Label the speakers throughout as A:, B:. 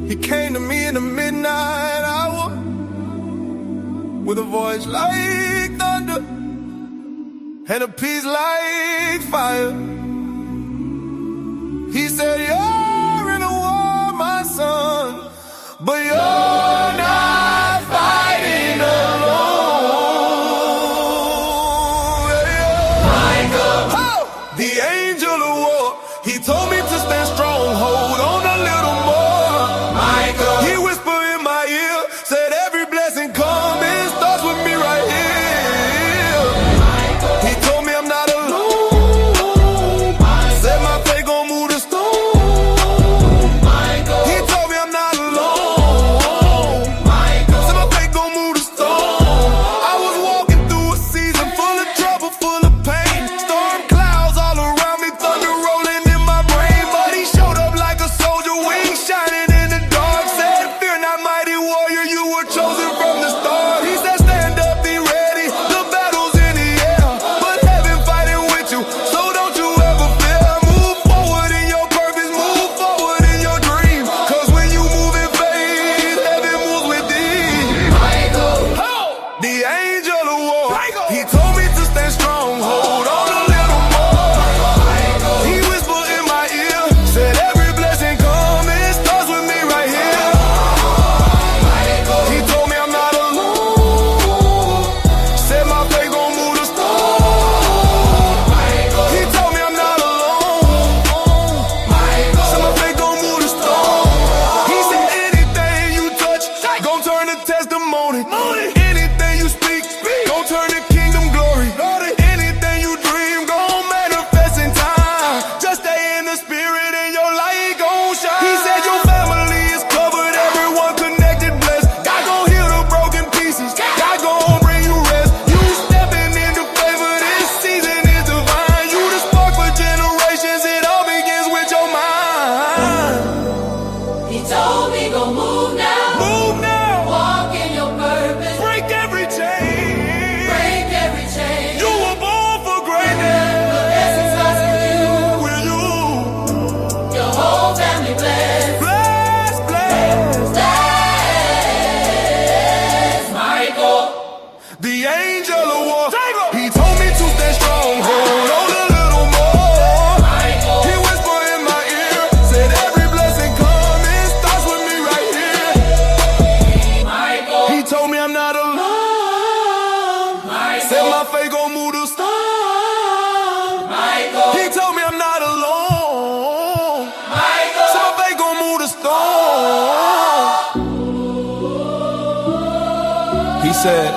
A: He came to me in the midnight hour with a voice like thunder and a peace like fire. He said, you're in a war, my son, but you're not fighting alone. Michael, the angel of war, he told me to stand strong, hold on a little more. Michael, he whispered in my ear, said every blessing comes, it starts with me right here. Michael, he told me I'm not alone. Michael, said my faith gon' move the stone. Michael, he told me I'm not alone. Michael, said my faith gon' move the stone. I was walking through a season full of trouble, full of pain. Storm clouds all around me, thunder rolling in my brain. But he showed up like a soldier, wings shining in the dark. Said, fear not, mighty warrior, you were chosen from the start. He said, stand up, be ready, the battle's in the air, but heaven fighting with you, so don't you ever fear. Move forward in your purpose, move forward in your dream, cause when you move in faith, heaven moves with thee. Michael, the angel of war, he told me to stand strong, hold on a little more. He whispered in my ear, said every blessing come, it starts with me right here. He told me I'm not alone, said my faith gon' move the stone. He told me I'm not alone, said my faith gon' move the stone. He said anything you touch, gon' turn to testimony. Anything you speak, gon' turn to kingdom glory. Anything you dream, gon' manifest in time. Just stay in the spirit and your light gon' shine. He said your family is covered, everyone connected, blessed. God gon' heal the broken pieces, God gon' bring you rest. You stepping into favor, this season is divine. You the spark for generations, it all begins with your mind.
B: He told me go move now,
A: Move now,
B: walk in your purpose,
A: break every chain.
B: break every chain.
A: You were born for greatness.
B: The blessings starts with you,
A: Will you
B: your whole family blessed.
A: bless, bless?
B: Blessed, Michael.
A: The angel of war, he told me to stay strong, hold on a little more. He whispered in my ear, said every blessing come, it starts with me right here.
B: Michael,
A: He told me I'm not alone, said my faith gon' move the stone.
B: Michael,
A: He told me I'm not alone,
B: Michael.
A: said my faith gon' move the stone. He said,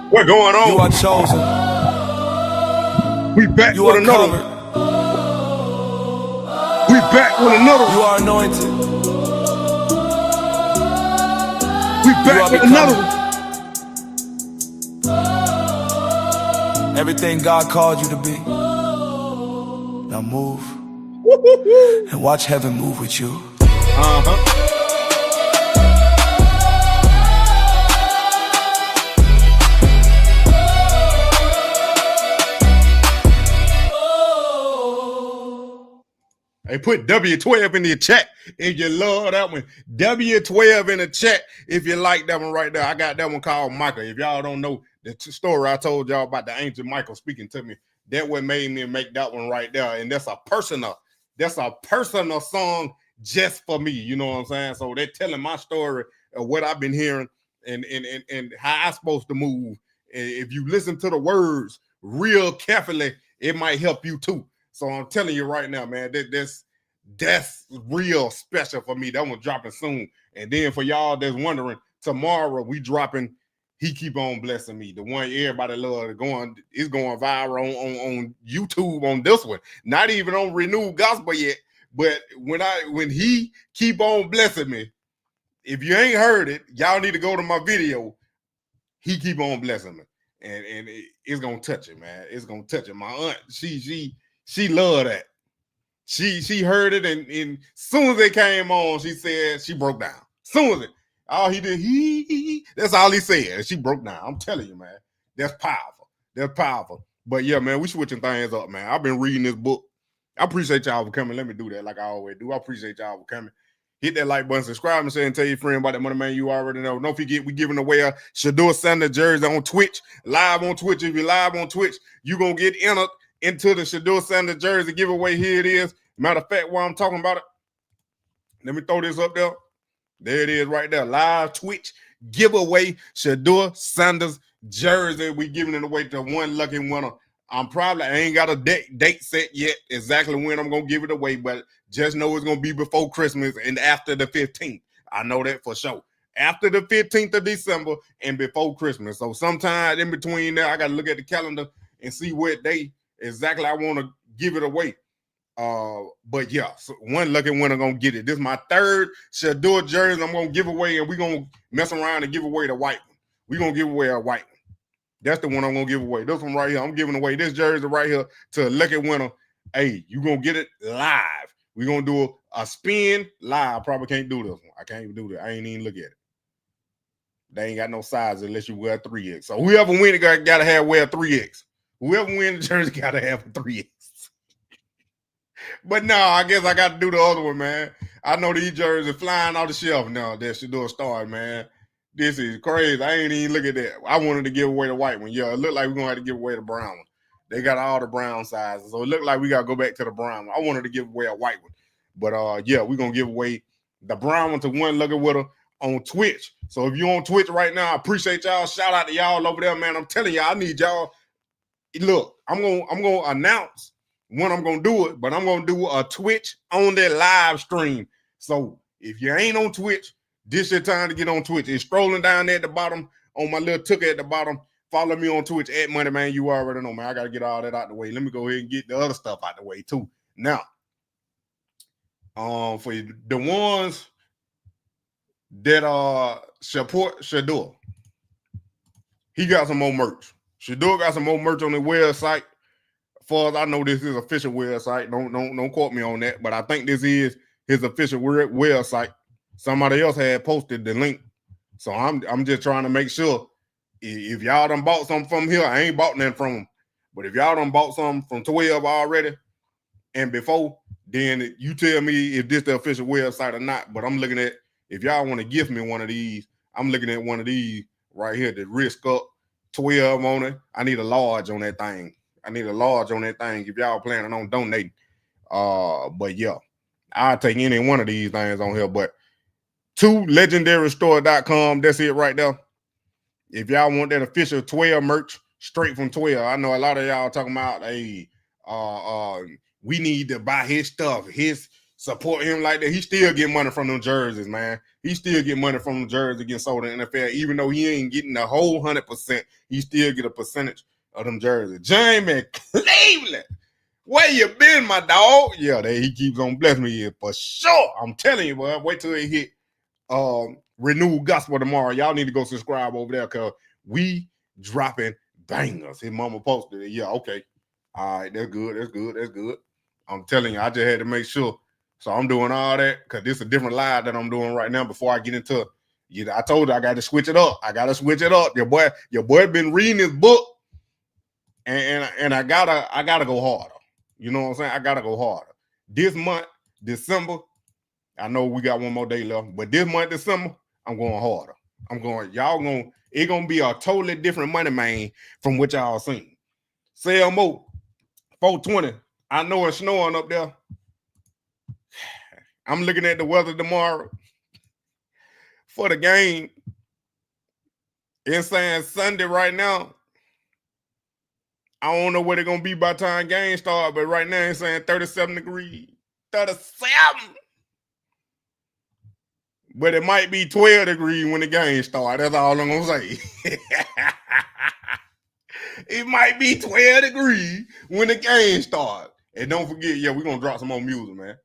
C: What going
A: you
C: on?
A: are chosen,
C: We back
A: you
C: with
A: are
C: another
A: covered,
C: one. We back with another
A: you
C: one.
A: are anointed,
C: We
A: you are
C: back with another
A: becoming
C: one.
A: everything God called you to be. Now move and watch heaven move with you.
C: Hey, put W12 in the chat if you love that one. W12 in the chat if you like that one right there. I got that one called Michael. If y'all don't know the story I told y'all about the angel Michael speaking to me, that what made me make that one right there. And that's a personal song just for me. You know what I'm saying? So they're telling my story of what I've been hearing and how I'm supposed to move. And if you listen to the words real carefully, it might help you too. So I'm telling you right now, man, that's real special for me. That one's dropping soon. And then for y'all that's wondering, tomorrow we dropping He Keep On Blessing Me. The one everybody loves is going viral on YouTube on this one. Not even on Renewed Gospel yet. But when He Keep On Blessing Me, if you ain't heard it, y'all need to go to my video. He Keep On Blessing Me. And it's gonna touch it, man. It's gonna touch it. My aunt, she loved that. She heard it, and soon as it came on, she said she broke down. Soon as it, all he did, that's all he said. And she broke down. I'm telling you, man, that's powerful. That's powerful. But yeah, man, we switching things up, man. I've been reading this book. I appreciate y'all for coming. Let me do that like I always do. I appreciate y'all for coming. Hit that like button, subscribe, and say and tell your friend about that money, man. You already know. Don't forget, we giving away a Shedeur Sanders jersey on Twitch, live on Twitch. If you're live on Twitch, you're going to get entered into the Shedeur Sanders jersey giveaway. Here it is. Matter of fact, while I'm talking about it, let me throw this up there. There it is right there. Live Twitch giveaway Shedeur Sanders jersey. We giving it away to one lucky winner. I ain't got a date set yet exactly when I'm going to give it away, but just know it's going to be before Christmas and after the 15th. I know that for sure. After the 15th of December and before Christmas. So sometime in between there, I got to look at the calendar and see what day exactly I want to give it away. But yeah, so one lucky winner going to get it. This is my third Shedeur jersey I'm going to give away, and we're going to mess around and give away the white one. We're going to give away a white one. That's the one I'm going to give away. This one right here. I'm giving away this jersey right here to a lucky winner. Hey, you're going to get it live. We're going to do a spin live. Probably can't do this one. I can't even do that. I ain't even look at it. They ain't got no size unless you wear 3X. So whoever win it got to wear 3X. Whoever win the jersey got to have a 3X. But no, I guess I got to do the other one, man. I know these jerseys flying off the shelf now. That Shedeur start, man. This is crazy. I ain't even look at that. I wanted to give away the white one. Yeah, it looked like we're going to have to give away the brown one. They got all the brown sizes. So it looked like we got to go back to the brown one. I wanted to give away a white one. But, yeah, we're going to give away the brown one to one lucky winner on Twitch. So if you're on Twitch right now, I appreciate y'all. Shout out to y'all over there, man. I'm telling y'all, I need y'all. Look, I'm gonna announce when I'm going to do it, but I'm going to do a Twitch on that live stream. So if you ain't on Twitch, this your time to get on Twitch. It's scrolling down there at the bottom on my little ticker at the bottom. Follow me on Twitch at Money Man. You already know, man. I got to get all that out the way. Let me go ahead and get the other stuff out the way too. Now, for the ones that support Shedeur, he got some more merch. Shedeur got some more merch on the website. As far as I know, this is official website. Don't quote me on that, but I think this is his official website. Somebody else had posted the link. So I'm just trying to make sure if y'all done bought something from here, I ain't bought nothing from him. But if y'all done bought something from 12 already and before, then you tell me if this the official website or not. But I'm looking at, if y'all want to gift me one of these, I'm looking at one of these right here, the risk up 12 on it. I need a large on that thing. If y'all planning on donating. But yeah, I'll take any one of these things on here. But to legendarystore.com. That's it right there. If y'all want that official 12 merch straight from 12, I know a lot of y'all talking about, hey, we need to buy his stuff, support him like that. He still get money from them jerseys, man. He still get money from them jerseys getting sold in the NFL. Even though he ain't getting the whole 100%, he still get a percentage of them jerseys. Jamie Cleveland, where you been, my dog? Yeah, he keeps on blessing me here for sure. I'm telling you, boy. Wait till it hit Renewed Gospel tomorrow. Y'all need to go subscribe over there because we dropping bangers. His mama posted it. Yeah, okay. All right, that's good. I'm telling you, I just had to make sure. So I'm doing all that because this is a different live that I'm doing right now before I get into it. I told you I got to switch it up. Your boy been reading his book, and I gotta go harder. You know what I'm saying? I gotta go harder. This month, December, I know we got one more day left, but this month, December, I'm going harder. It's gonna be a totally different money, man, from what y'all seen. Sell more, 420. I know it's snowing up there. I'm looking at the weather tomorrow for the game. It's saying Sunday right now. I don't know what it's gonna be by the time game start, but right now it's saying 37 degrees. 37. But it might be 12 degrees when the game starts. That's all I'm gonna say. It might be 12 degrees when the game starts. And don't forget, yeah, we're gonna drop some more music, man.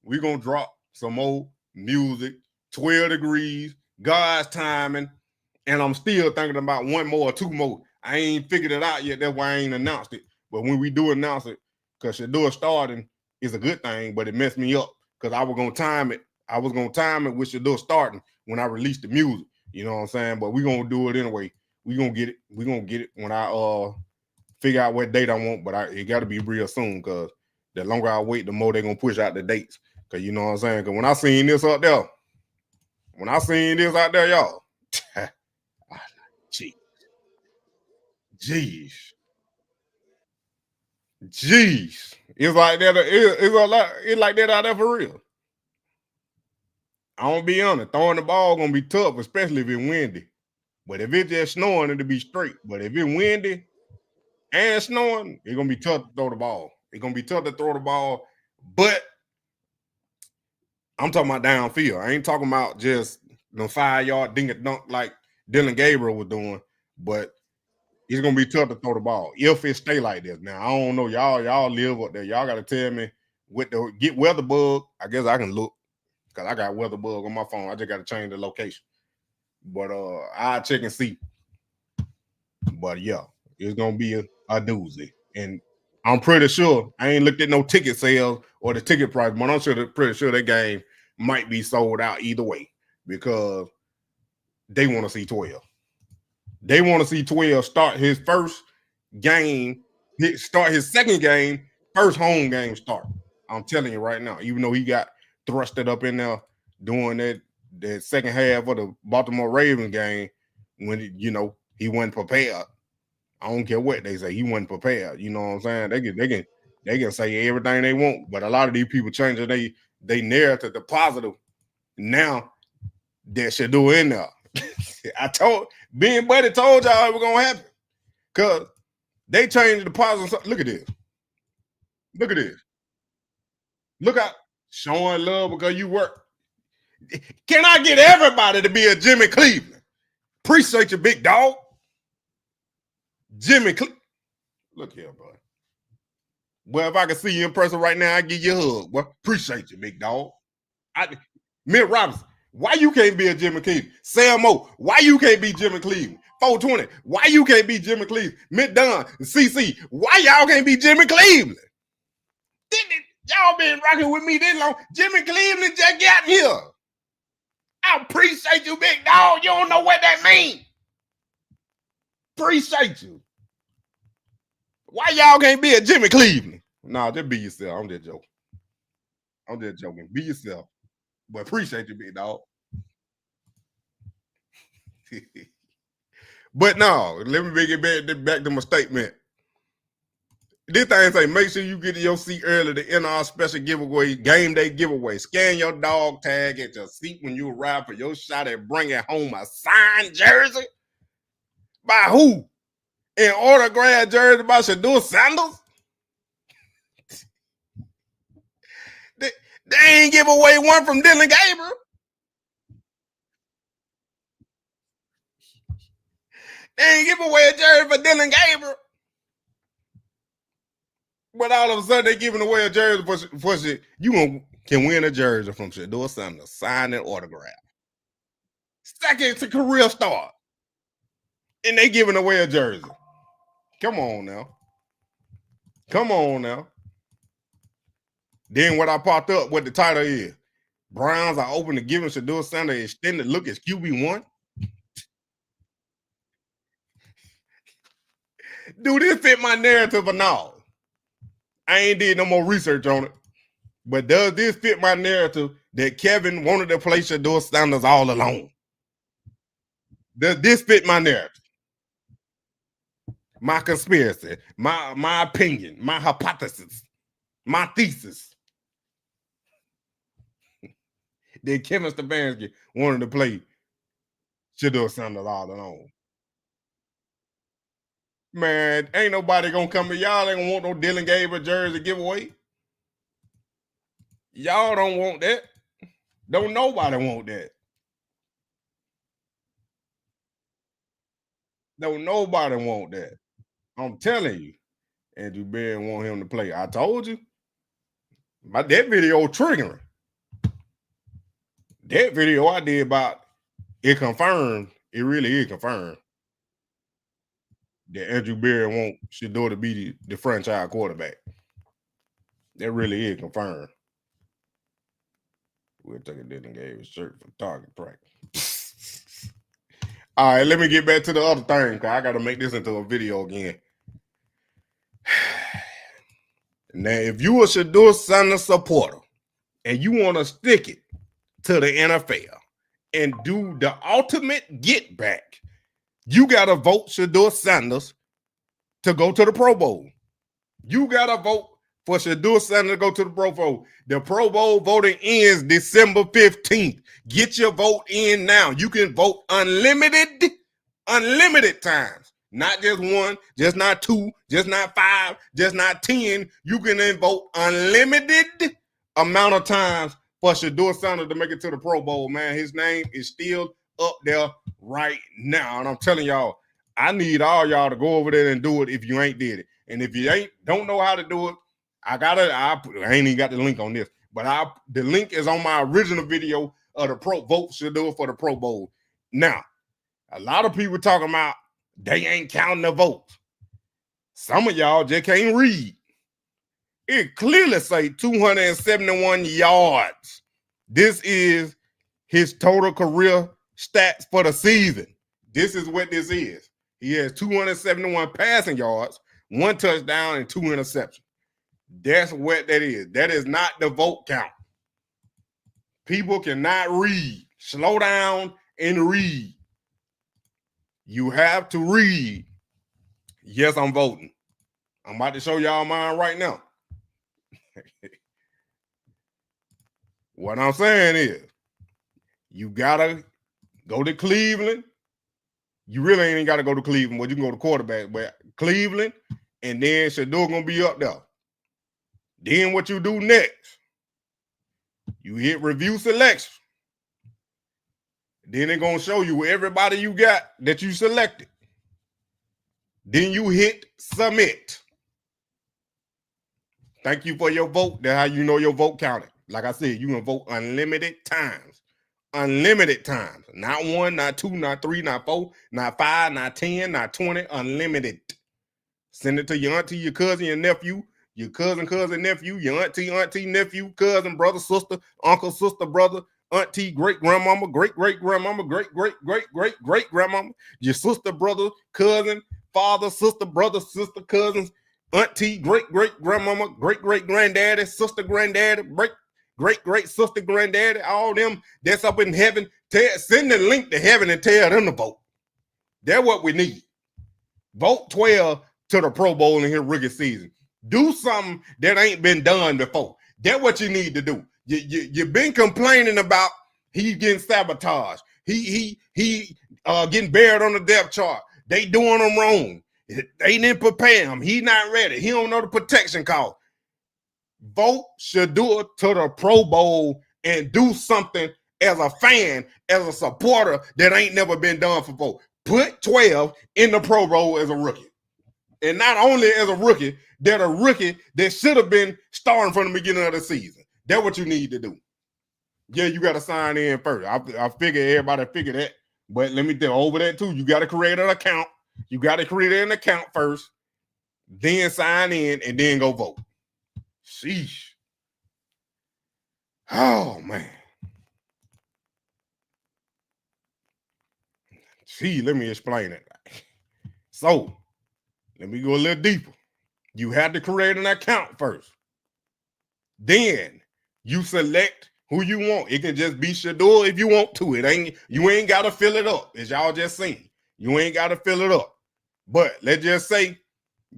C: We're gonna drop some more music. 12 degrees, God's timing. And I'm still thinking about one more or two more. I ain't figured it out yet. That's why I ain't announced it. But when we do announce it, because Shedeur starting is a good thing, but it messed me up because I was going to time it. I was going to time it with Shedeur starting when I released the music. You know what I'm saying? But we're going to do it anyway. We're going to get it. We're going to get it when I figure out what date I want, but it got to be real soon because the longer I wait, the more they're going to push out the dates. Because you know what I'm saying? Because when I seen this out there, y'all, jeez. It's like that. It's like that out there for real. I'm gonna be honest, throwing the ball gonna be tough, especially if it's windy. But if it's just snowing, it'll be straight. But if it's windy and snowing, it's gonna be tough to throw the ball. But I'm talking about downfield. I ain't talking about just the 5-yard dink and dunk like Dylan Gabriel was doing. But it's gonna be tough to throw the ball if it stay like this. Now I don't know, y'all live up there. Y'all gotta tell me with the get weather bug. I guess I can look because I got weather bug on my phone. I just gotta change the location. But I'll check and see. But yeah, it's gonna be a doozy. And I'm pretty sure I ain't looked at no ticket sales or the ticket price, but I'm pretty sure that game might be sold out either way because they want to see 12. They want to see 12 start his first game, start his second game, first home game start. I'm telling you right now, even though he got thrusted up in there doing that second half of the Baltimore Ravens game when he wasn't prepared. I don't care what they say, he wasn't prepared. You know what I'm saying? They can say everything they want, but a lot of these people changing they narrative to positive now that Shedeur in there. Ben Buddy told y'all it was gonna happen because they changed the positive. Look at this. Look out, showing love because you work. Can I get everybody to be a Jimmy Cleveland? Appreciate you, big dog. Jimmy Cleveland. Look here, bro. Well, if I can see you in person right now, I give you a hug. Well, appreciate you, big dog. Mitt Robinson, why you can't be a Jimmy Cleveland? Sam O, why you can't be Jimmy Cleveland? 420, why you can't be Jimmy Cleveland? Mitt Dunn, CC, why y'all can't be Jimmy Cleveland? Y'all been rocking with me this long. Jimmy Cleveland just got here. I appreciate you, big dog. You don't know what that means. Appreciate you. Why y'all can't be a Jimmy Cleveland? Nah, just be yourself. I'm just joking. Be yourself. But appreciate you, big dog. But no, let me bring it back to my statement. This thing say, make sure you get to your seat early to enter our special giveaway, game day giveaway. Scan your dog tag at your seat when you arrive for your shot at bringing home a signed jersey. By who? An autographed jersey by Shedeur Sanders? They ain't give away one from Dylan Gabriel. They ain't give away a jersey for Dylan Gabriel. But all of a sudden they giving away a jersey for you can win a jersey from Shedeur Sanders, signed and autograph. Second to career start. And they giving away a jersey. Come on now. Then what I popped up, what the title is. Browns are open to giving Shedeur Sanders an extended look as QB1. Do this fit my narrative or not? I ain't did no more research on it. But does this fit my narrative that Kevin wanted to play Shedeur Sanders all along? Does this fit my narrative? My conspiracy, my opinion, my hypothesis, my thesis. That Kevin Stefanski wanted to play Shedeur Sanders all along. Man, ain't nobody gonna come to y'all. Ain't gonna want no Dylan Gabriel jersey giveaway. Y'all don't want that. Don't nobody want that. Don't nobody want that. I'm telling you. Andrew Berry want him to play. I told you. That video triggering. That video I did about it confirmed. It really is confirmed that Andrew Berry want Shedeur to be the franchise quarterback. That really is confirmed. We'll take a Dylan Gabriel shirt for target practice. All right, let me get back to the other thing because I got to make this into a video again. Now, if you a Shedeur Sanders supporter and you want to stick it to the NFL and do the ultimate get back, you got to vote Shedeur Sanders to go to the Pro Bowl. You got to vote for Shedeur Sanders to go to the Pro Bowl. The Pro Bowl voting ends December 15th. Get your vote in now. You can vote unlimited times. Not just one, just not two, just not five, just not 10. You can then vote unlimited amount of times for Shedeur Sanders to make it to the Pro Bowl, man. His name is still up there right now. And I'm telling y'all, I need all y'all to go over there and do it if you ain't did it. And if you don't know how to do it, I ain't even got the link on this, but the link is on my original video of the vote Shedeur for the Pro Bowl. Now, a lot of people talking about they ain't counting the votes. Some of y'all just can't read. It clearly say 271 yards. This is his total career stats for the season. This is what this is. He has 271 passing yards, 1 touchdown, and 2 interceptions. That's what that is. That is not the vote count. People cannot read. Slow down and read. You have to read. Yes, I'm voting. I'm about to show y'all mine right now. What I'm saying is, you gotta go to Cleveland. You really ain't got to go to Cleveland, but you can go to quarterback. But Cleveland, and then Shedeur gonna be up there. Then what you do next? You hit review selection. Then they're gonna show you everybody you got that you selected. Then you hit submit. Thank you for your vote. That's how you know your vote counted. Like I said, you can vote unlimited times. Unlimited times. Not 1, not 2, not 3, not 4, not 5, not 10, not 20. Unlimited. Send it to your auntie, your cousin, your nephew, your cousin, nephew, your auntie, nephew, cousin, brother, sister, uncle, sister, brother, auntie, great-grandmama, great-great-grandmama, great-great-great-great-great-grandmama, your sister, brother, cousin, father, sister, brother, sister, cousins, auntie, great-great-grandmama, great-great-granddaddy, sister, granddaddy, great-great sister, granddaddy, all them that's up in heaven. Send the link to heaven and tell them to vote. That's what we need. Vote 12 to the Pro Bowl in his rookie season. Do something that ain't been done before. That's what you need to do. You've been complaining about he's getting sabotaged. He getting buried on the depth chart. They doing him wrong. They didn't prepare him. He not ready. He don't know the protection call. Vote Shedeur to the Pro Bowl and do something as a fan, as a supporter that ain't never been done before. Put 12 in the Pro Bowl as a rookie. And not only as a rookie, that a rookie that should have been starting from the beginning of the season. That's what you need to do. Yeah, you got to sign in first. I figure everybody figure that. But let me tell you, over that too, you got to create an account. You got to create an account first, then sign in, and then go vote. Sheesh. Oh, man. See, let me explain it. So, let me go a little deeper. You have to create an account first. Then you select who you want. It can just be Shedeur if you want to. You ain't got to fill it up, as y'all just seen. You ain't got to fill it up. But let's just say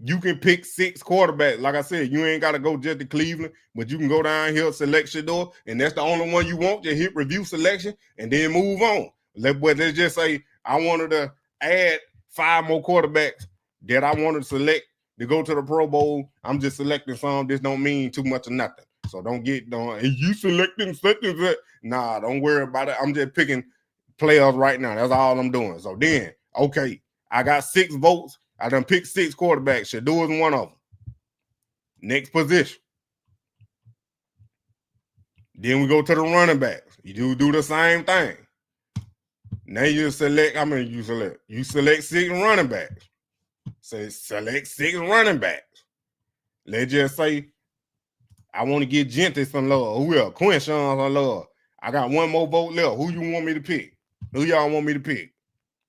C: you can pick 6 quarterbacks. Like I said, you ain't got to go just to Cleveland, but you can go down here, select Shedeur, and that's the only one you want. Just hit review selection and then move on. Let's just say I wanted to add 5 more quarterbacks that I wanted to select to go to the Pro Bowl. I'm just selecting some. This don't mean too much or nothing. So don't you selecting. Nah, don't worry about it. I'm just picking players right now. That's all I'm doing. So then, okay, I got 6 votes. I done picked 6 quarterbacks. Shedeur is one of them. Next position. Then we go to the running backs. You do the same thing. Now you select, how many you select? You select 6 running backs. So select 6 running backs. Let's just say I want to get Genty some love. Who else? Quinshawn some love. I got 1 more vote left. Who you want me to pick? Who y'all want me to pick?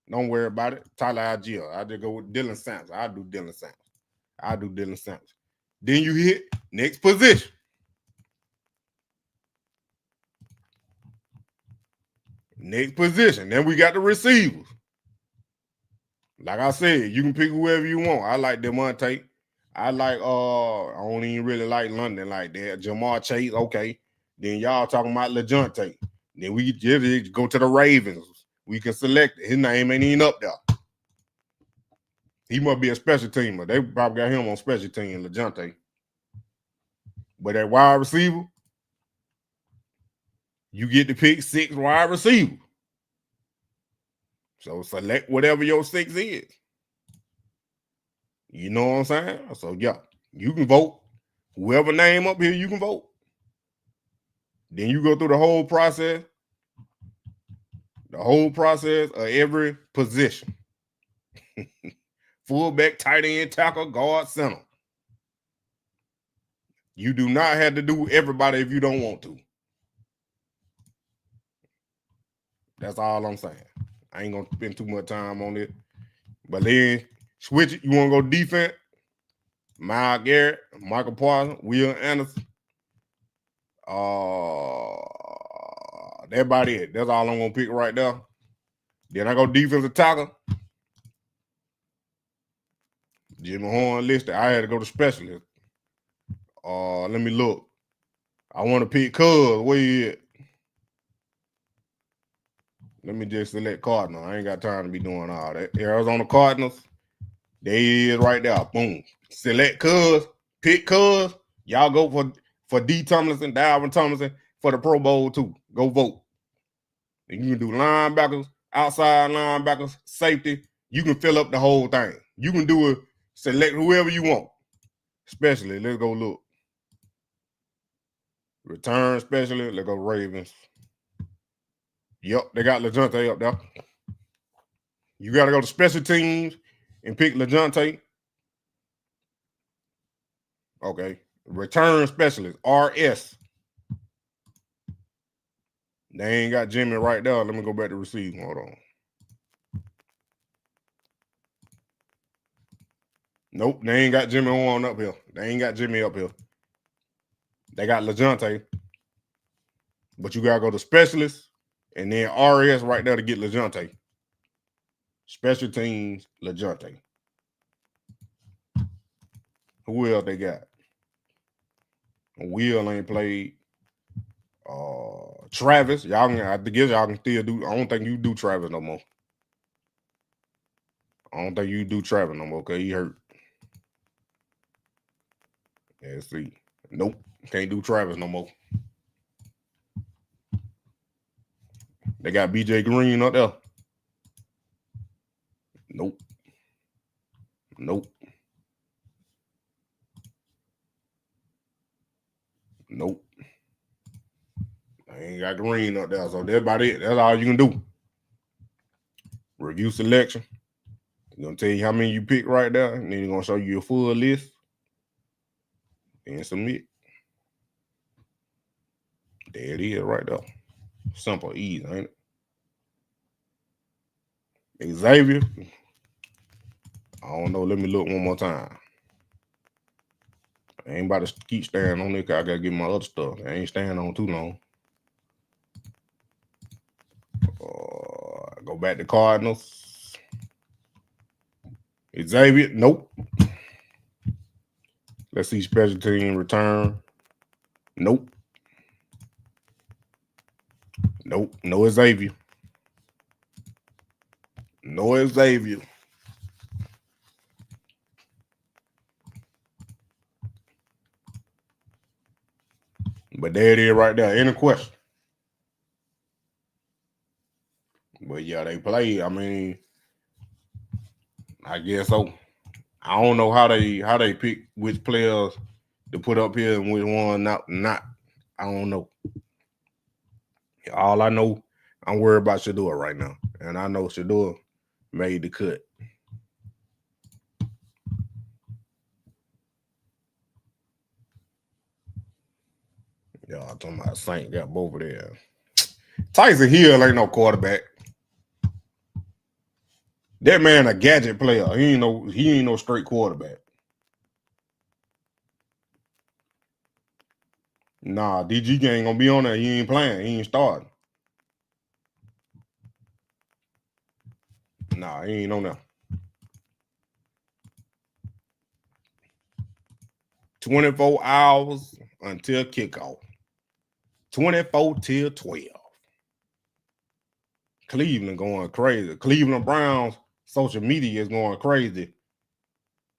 C: Don't worry about it. Tyler Algier. I just go with Dylan Sampson. I do Dylan Sampson. Then you hit next position. Next position. Then we got the receivers. Like I said, you can pick whoever you want. I like Demonte. I like I don't even really like London like that. Jamar Chase, okay. Then y'all talking about LeJohntay. Then we just go to the Ravens. We can select it. His name ain't even up there. He must be a special teamer. They probably got him on special team, LeJohntay. But that wide receiver, you get to pick 6 wide receivers. So select whatever your 6 is. You know what I'm saying? So yeah, you can vote. Whoever name up here, you can vote. Then you go through the whole process. The whole process of every position. Fullback, tight end, tackle, guard, center. You do not have to do everybody if you don't want to. That's all I'm saying. I ain't gonna spend too much time on it. But then switch it. You want to go defense? Myles Garrett, Michael Parsons, Will Anderson. That's about it. That's all I'm gonna pick right there. Then I go defensive tackle. Jimmy Horn listed. I had to go to specialist. Let me look. I want to pick Cuz. Where you at? Let me just select Cardinals. I ain't got time to be doing all that. Arizona Cardinals. There he is right there. Boom. Select Cuz. Pick Cuz. Y'all go for D. Tomlinson, Dalvin Tomlinson for the Pro Bowl too. Go vote. And you can do linebackers, outside linebackers, safety. You can fill up the whole thing. You can do it. Select whoever you want. Especially, let's go look. Return specialist. Let's go Ravens. Yep, they got LeJohntay up there. You got to go to special teams and pick LeJohntay. Okay. Return specialist, RS. They ain't got Jimmy right there. Let me go back to receiving. Hold on. Nope, they ain't got Jimmy on up here. They ain't got Jimmy up here. They got LeJohntay. But you got to go to specialist and then RS right there to get LeJohntay. Special teams, LeJohntay. Who else they got? Will ain't played. Travis, I guess y'all can still do. I don't think you do Travis no more. I don't think you do Travis no more. Okay, he hurt. Yeah, let's see. Nope, can't do Travis no more. They got BJ Green up there. Nope. Nope. Nope. I ain't got Green up there, so that's about it. That's all you can do. Review selection. It's gonna tell you how many you pick right there, and then it's gonna show you a full list. And submit. There it is right there. Simple, easy, ain't it? Xavier. I don't know. Let me look one more time. I ain't about to keep staying on it because I gotta get my other stuff. I ain't staying on too long. Go back to Cardinals. Xavier, nope. Let's see special team return. Nope. Nope. No Xavier. No Xavier. But there it is right there. Any question? But yeah, they play. I mean, I guess so. I don't know how they pick which players to put up here and which one not. I don't know. All I know, I'm worried about Shedeur right now. And I know Shedeur made the cut. Y'all talking about Saint got both of them. Tyson Hill ain't no quarterback. That man a gadget player. He ain't no straight quarterback. Nah, DG ain't gonna be on there. He ain't playing. He ain't starting. Nah, he ain't on there. 24 hours until kickoff. 24 till 12. Cleveland going crazy. Cleveland Browns social media is going crazy.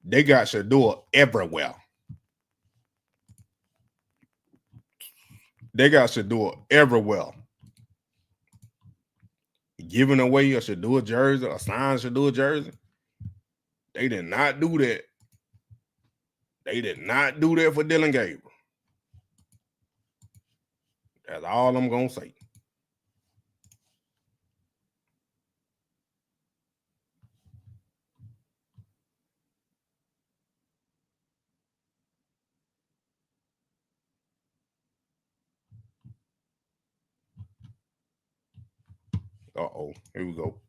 C: They got Shedeur everywhere. They got Shedeur everywhere. Giving away a Shedeur jersey, a signed Shedeur jersey. They did not do that. They did not do that for Dylan Gabriel. That's all I'm going to say. Uh-oh, here we go.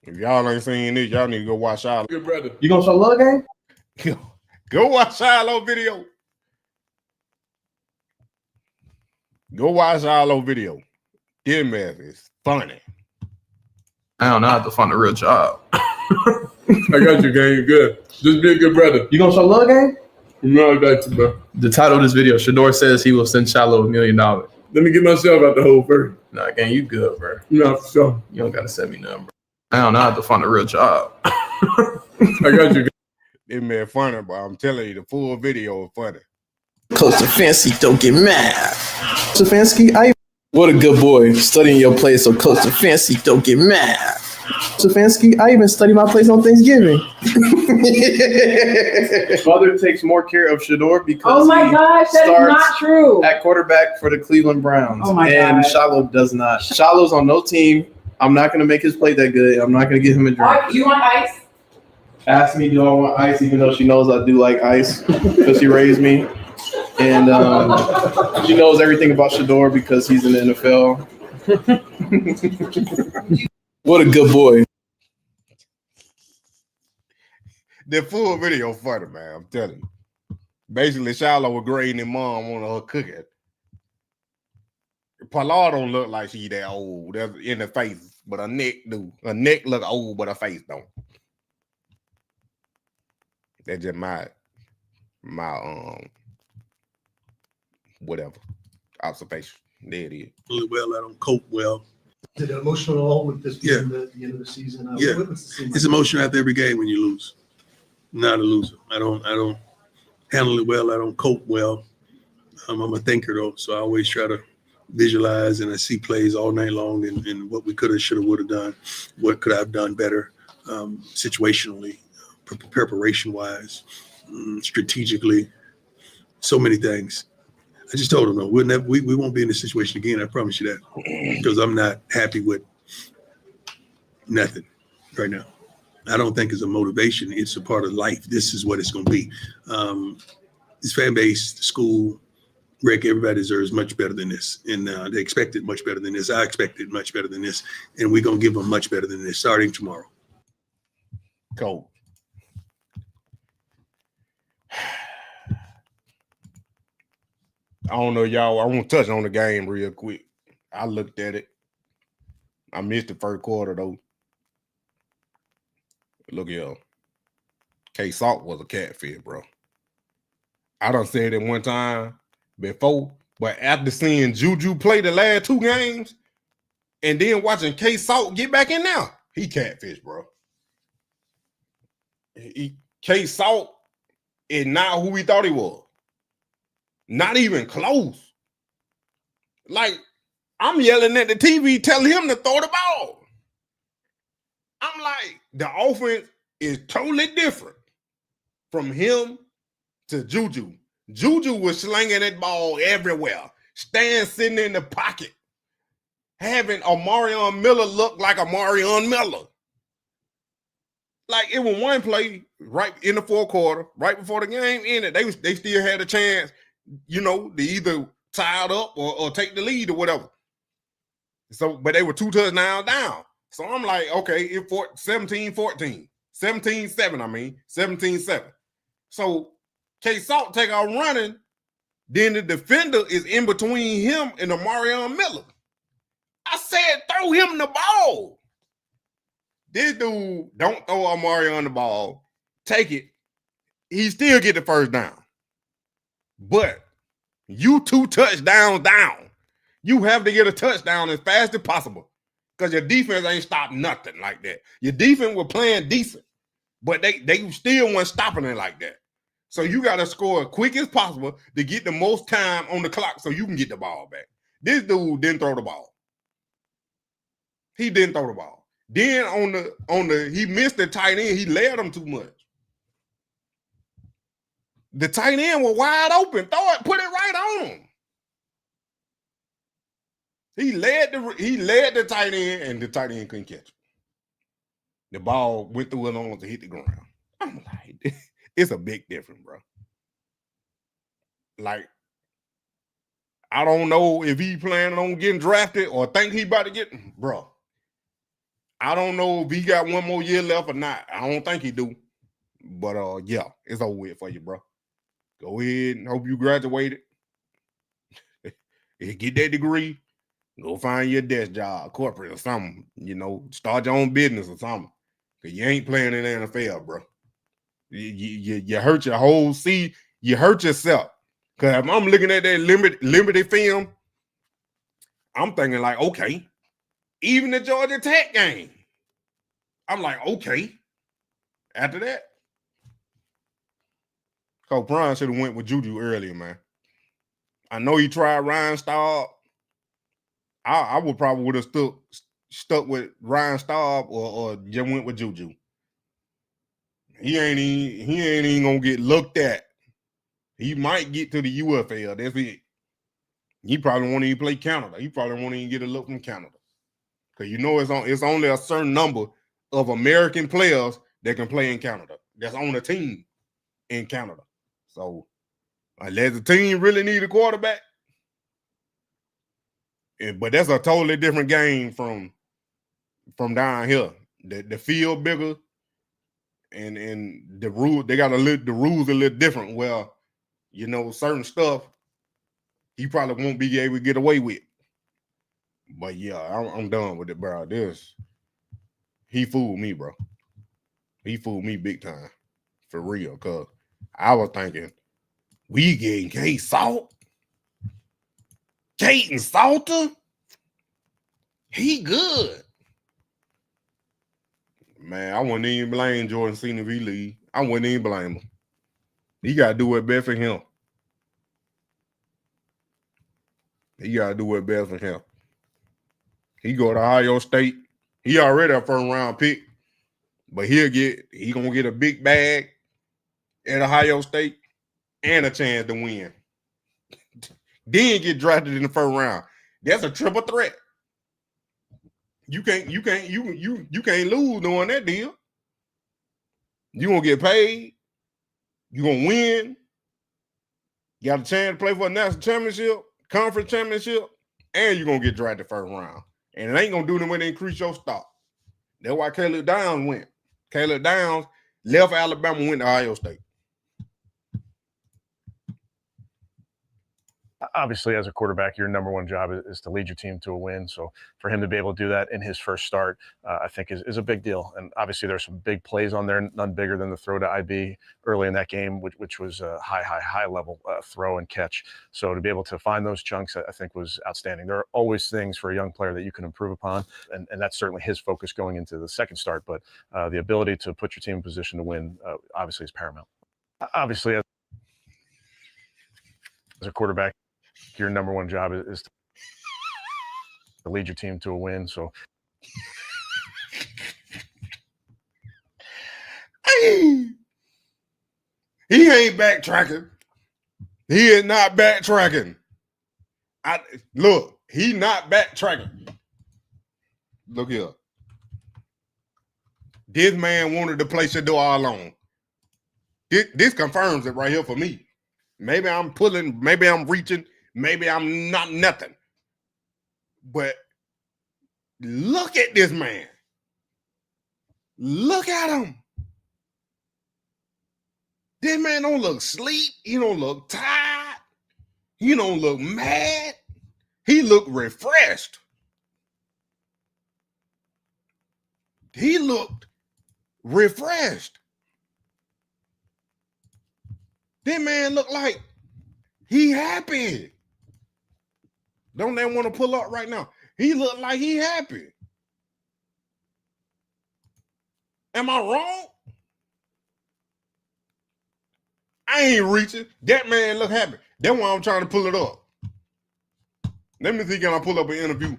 C: If y'all ain't seen this, y'all need to go watch Shiloh.
D: Good brother.
E: You gonna show love game?
C: Go watch Shiloh video. Go watch Shiloh video. This man is funny.
E: I don't know how to find a real job.
D: I got you, gang. You good. Just be a good brother.
E: You gonna show love game?
D: No, I got you, bro.
E: The title of this video, Shedeur says he will send Shiloh $1 million.
D: Let me get myself out the hole first.
E: Nah, gang, you good, bro.
D: No, for sure.
E: You don't gotta send me nothing, bro. I don't know how to find a real job.
D: I got you.
C: This man funny, but I'm telling you, the full video is funny.
E: Coach Stefanski, don't get mad. Stefanski, what a good boy. Studying your place, so Coach Stefanski, don't get mad. Stefanski, I even study my place on Thanksgiving. Mother takes more care of Shedeur because
F: oh my gosh, that is not true.
E: At quarterback for the Cleveland Browns.
F: Oh my
E: and
F: God.
E: Shiloh does not. Shiloh's on no team. I'm not going to make his play that good. I'm not going to give him a drink.
F: Do you want ice?
E: Ask me, do I want ice, even though she knows I do like ice because she raised me. And she knows everything about Shedeur because he's in the NFL. What a good boy.
C: The full video funny, man. I'm telling you. Basically, Shiloh was grading his mom on her cooking. Pilar don't look like she that old. That's in the face, but her neck do. Her neck look old, but her face don't. That's just my whatever observation. There it is.
G: Really well. I don't cope well.
H: Is it emotional at all with this being the end of the season?
G: Yeah.
H: What's the season
G: It's
H: like?
G: emotional after every game when you lose. Not a loser. I don't handle it well. I don't cope well. I'm a thinker though, so I always try to visualize and I see plays all night long and what we could have, should have, would have done. What could I have done better situationally, preparation wise, strategically, so many things. I just told him, no, we won't be in this situation again. I promise you that, because I'm not happy with nothing right now. I don't think it's a motivation. It's a part of life. This is what it's going to be. This fan base, the school, Rick, everybody deserves much better than this. And they expected much better than this. I expected much better than this. And we're going to give them much better than this starting tomorrow.
C: Cool. I don't know, y'all. I want to touch on the game real quick. I looked at it. I missed the first quarter, though. Look, y'all. K-Salt was a catfish, bro. I done said it one time before, but after seeing Juju play the last two games and then watching K-Salt get back in now, he catfish, bro. K-Salt is not who we thought he was. Not even close. Like, I'm yelling at the TV telling him to throw the ball. I'm like, the offense is totally different from him to Juju. Juju was slinging that ball everywhere. Sitting in the pocket. Having Omarion Miller look like Omarion Miller. Like, it was one play right in the fourth quarter, right before the game ended. They still had a chance, you know, to either tie it up or take the lead or whatever. So, but they were 2 touchdowns down. So I'm like, okay, it's 17-14. 17-7, 17-7. So Kaiton Salter take out running, then the defender is in between him and Amarion Miller. I said, throw him the ball. This dude don't throw Amarion the ball. Take it. He still get the first down. But you 2 touchdowns down. You have to get a touchdown as fast as possible because your defense ain't stopped nothing like that. Your defense was playing decent, but they still weren't stopping it like that. So you got to score as quick as possible to get the most time on the clock so you can get the ball back. This dude didn't throw the ball. He didn't throw the ball. Then on the he missed the tight end. He led him too much. The tight end was wide open. Throw it, put it right on him. He led the tight end, and the tight end couldn't catch it. The ball went through his arms to hit the ground. I'm like, it's a big difference, bro. Like, I don't know if he planning on getting drafted or think he about to get, bro. I don't know if he got one more year left or not. I don't think he do. But yeah, it's over with for you, bro. Go ahead and hope you graduated. Get that degree. Go find your desk job, corporate or something. You know, start your own business or something. Because you ain't playing in the NFL, bro. You hurt your whole season. You hurt yourself. Because if I'm looking at that limited film, I'm thinking like, okay. Even the Georgia Tech game, I'm like, okay. After that, Coach Prime should have went with Juju earlier, man. I know he tried Ryan Staub. I would probably would have stuck with Ryan Staub or just went with Juju. He ain't even gonna get looked at. He might get to the UFL. That's it. He probably won't even play Canada. He probably won't even get a look from Canada. Because you know it's only a certain number of American players that can play in Canada. That's on the team in Canada. So unless the team really need a quarterback, but that's a totally different game from down here. The field bigger, and the rule they got the rules a little different. Well, you know, certain stuff he probably won't be able to get away with. But yeah, I'm done with it, bro. He fooled me, bro. He fooled me big time, for real. Cause I was thinking we getting Kaiton Salter. He good. Man, I wouldn't even blame Jordan Cena if he leave. I wouldn't even blame him. He got to do what's best for him. He got to do what's best for him. He go to Ohio State. He already a first-round pick, but he going to get a big bag at Ohio State and a chance to win. Then get drafted in the first round. That's a triple threat. You can't lose doing that deal. You gonna get paid. You gonna win. You got a chance to play for a national championship, conference championship, and you're gonna get drafted first round. And it ain't gonna do nothing to increase your stock. That's why Caleb Downs went. Caleb Downs left Alabama, went to Ohio State.
I: Obviously, as a quarterback, your number one job is to lead your team to a win. So for him to be able to do that in his first start, I think is a big deal. And obviously, there's some big plays on there, none bigger than the throw to IB early in that game, which was a high level throw and catch. So to be able to find those chunks, I think was outstanding. There are always things for a young player that you can improve upon, and that's certainly his focus going into the second start. But the ability to put your team in position to win, obviously, is paramount. Obviously, as a quarterback, your number one job is to lead your team to a win. So
C: he ain't backtracking. He is not backtracking. He not backtracking. Look here. This man wanted to play Shedeur all along. This confirms it right here for me. Maybe I'm pulling, maybe I'm reaching, maybe I'm not nothing. But look at this man. Look at him. This man don't look sleep. He don't look tired. He don't look mad. He look refreshed. He looked refreshed. This man look like he happy. Don't they want to pull up right now? He look like he happy. Am I wrong? I ain't reaching. That man look happy. That's why I'm trying to pull it up. Let me see, can I pull up an interview?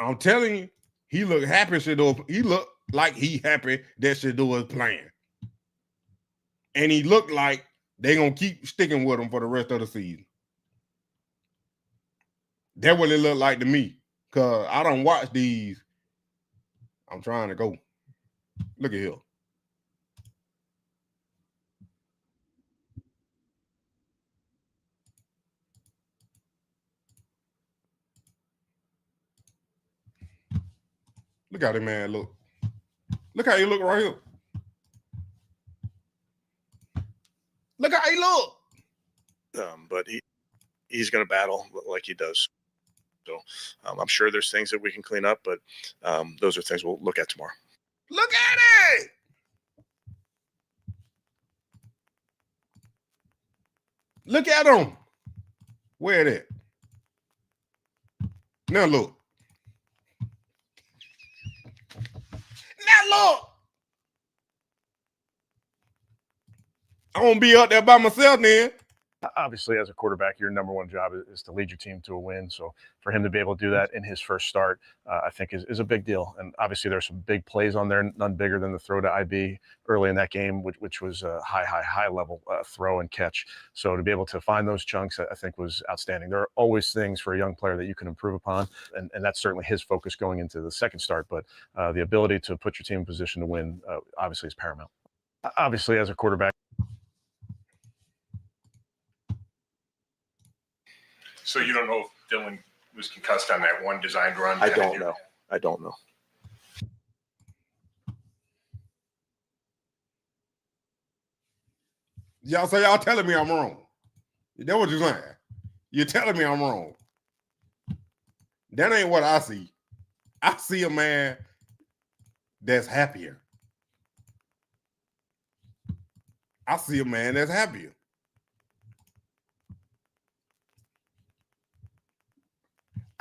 C: I'm telling you, he look happy. Shedeur. He look like he happy that Shedeur is playing. And he looked like they gonna keep sticking with him for the rest of the season. That's what it looked like to me. Cause I don't watch these. I'm trying to go. Look at here. Look how that man look. Look how he look right here. Look how he look.
J: But he's going to battle like he does. So I'm sure there's things that we can clean up, but those are things we'll look at tomorrow.
C: Look at it. Look at him. Where it at? Now look. Now look. I'm going to be up there by myself then.
I: Obviously, as a quarterback, your number one job is to lead your team to a win. So for him to be able to do that in his first start, I think is a big deal. And obviously, there's some big plays on there, none bigger than the throw to IB early in that game, which was a high level throw and catch. So to be able to find those chunks, I think was outstanding. There are always things for a young player that you can improve upon, and that's certainly his focus going into the second start. But the ability to put your team in position to win, obviously, is paramount. Obviously, as a quarterback.
K: So you don't know if Dylan was concussed on that one designed run?
J: I don't know. I don't know.
C: Y'all say y'all telling me I'm wrong. That's what you're saying. You're telling me I'm wrong. That ain't what I see. I see a man that's happier. I see a man that's happier.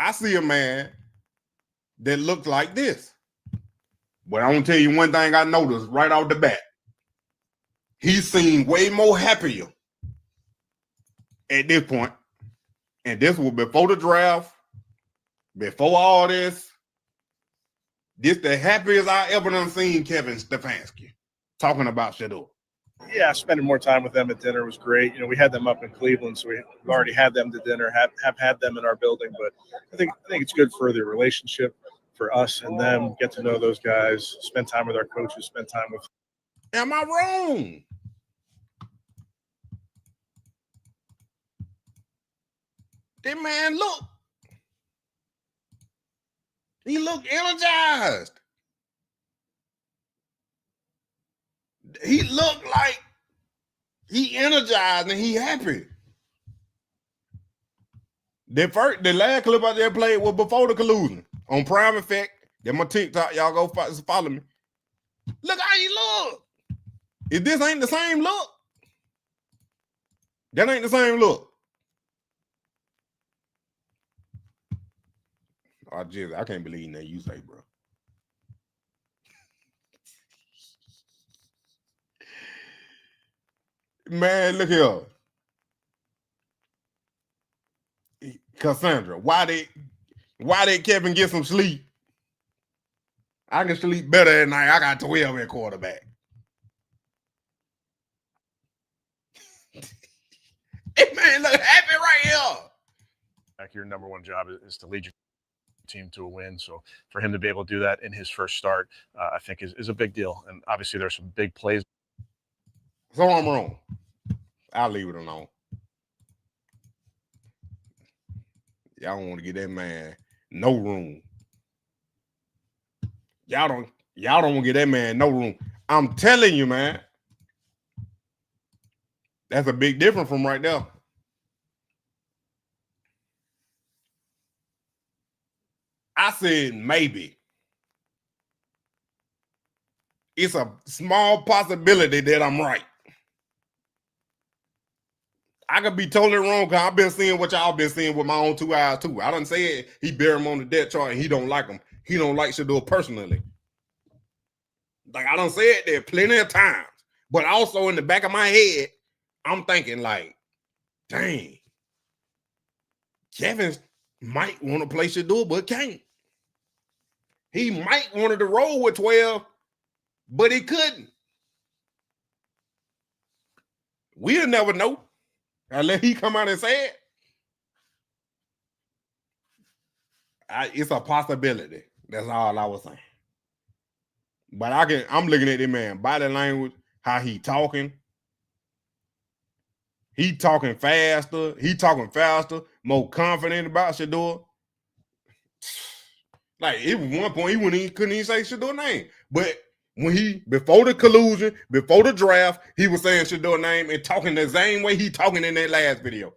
C: I see a man that looks like this. But I'm going to tell you one thing I noticed right off the bat. He seemed way more happier at this point. And this was before the draft, before all this. This the happiest I ever done seen Kevin Stefanski talking about Shadeur.
L: Yeah, spending more time with them at dinner was great. You know, we had them up in Cleveland, so we've already had them to dinner, have had them in our building. But I think it's good for the relationship, for us and them, get to know those guys, spend time with our coaches, spend time with.
C: Am I wrong? That man look. He looked energized. He looked like he energized and he happy. The last clip out there played was before the collusion on Prime Effect. That's my TikTok. Y'all go follow me. Look how he look. If this ain't the same look, that ain't the same look. I can't believe that you say, bro. Man, look here. Cassandra, why did Kevin get some sleep? I can sleep better at night. I got 12 at quarterback. Hey, man, look happy right here.
I: Your number one job is to lead your team to a win. So for him to be able to do that in his first start, I think is a big deal. And obviously there's some big plays.
C: So I'm wrong. I'll leave it alone. Y'all don't want to give that man no room. Y'all Y'all don't want to get that man no room. I'm telling you, man. That's a big difference from right there. I said maybe. It's a small possibility that I'm right. I could be totally wrong because I've been seeing what y'all been seeing with my own 2 eyes too. I done said he buried him on the depth chart and he don't like him. He don't like Shedeur personally. Like I done said that plenty of times. But also in the back of my head, I'm thinking like, dang, Kevin might want to play Shedeur, but can't. He might wanted to roll with 12, but he couldn't. We'll never know unless he come out and say it. It's a possibility. That's all I was saying. But I'm looking at this man body language, how he talking. He talking faster. He talking faster, more confident about Shedeur. Like it was one point he couldn't even say Shedeur's name. But when before the collusion, before the draft, he was saying Shedeur's name and talking the same way he talking in that last video.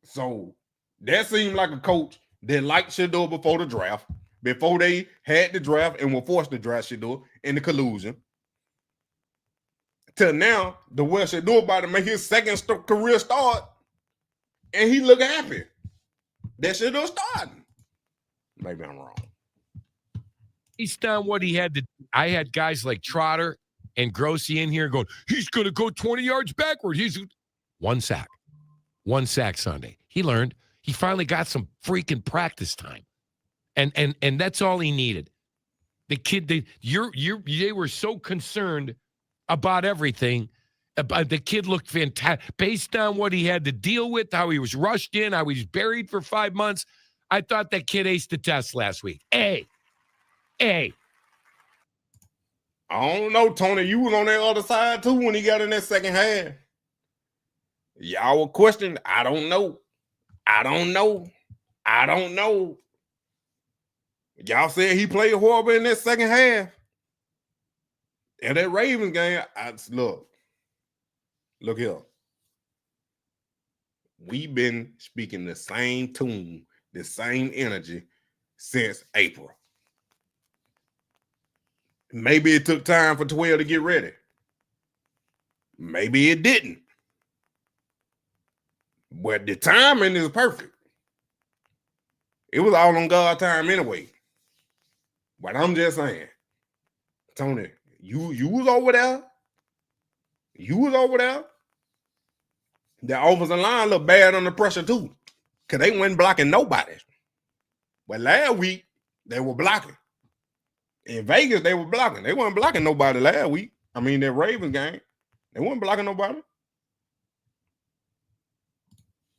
C: So that seemed like a coach that liked Shedeur before the draft, before they had the draft and were forced to draft Shedeur in the collusion. Till now, the way Shedeur about to make his second career start, and he look happy that Shedeur starting. Maybe I'm wrong.
M: He's done what he had to. I had guys like Trotter and Grossi in here going, he's going to go 20 yards backwards. He's 1 sack. 1 sack Sunday. He learned. He finally got some freaking practice time. And that's all he needed. The kid, they were so concerned about everything. The kid looked fantastic. Based on what he had to deal with, how he was rushed in, how he was buried for 5 months, I thought that kid aced the test last week. A.
C: I don't know, Tony. You was on that other side too when he got in that second half. Y'all were questioning. I don't know. Y'all said he played horrible in that second half. In that Ravens game, look here. We've been speaking the same tune, the same energy since April. Maybe it took time for 12 to get ready. Maybe it didn't. But the timing is perfect. It was all on God's time anyway. But I'm just saying, Tony, you was over there. The offensive line looked bad under pressure too, because they weren't blocking nobody. But last week, they were blocking. In Vegas, they were blocking. They weren't blocking nobody last week. I mean, that Ravens game, they weren't blocking nobody.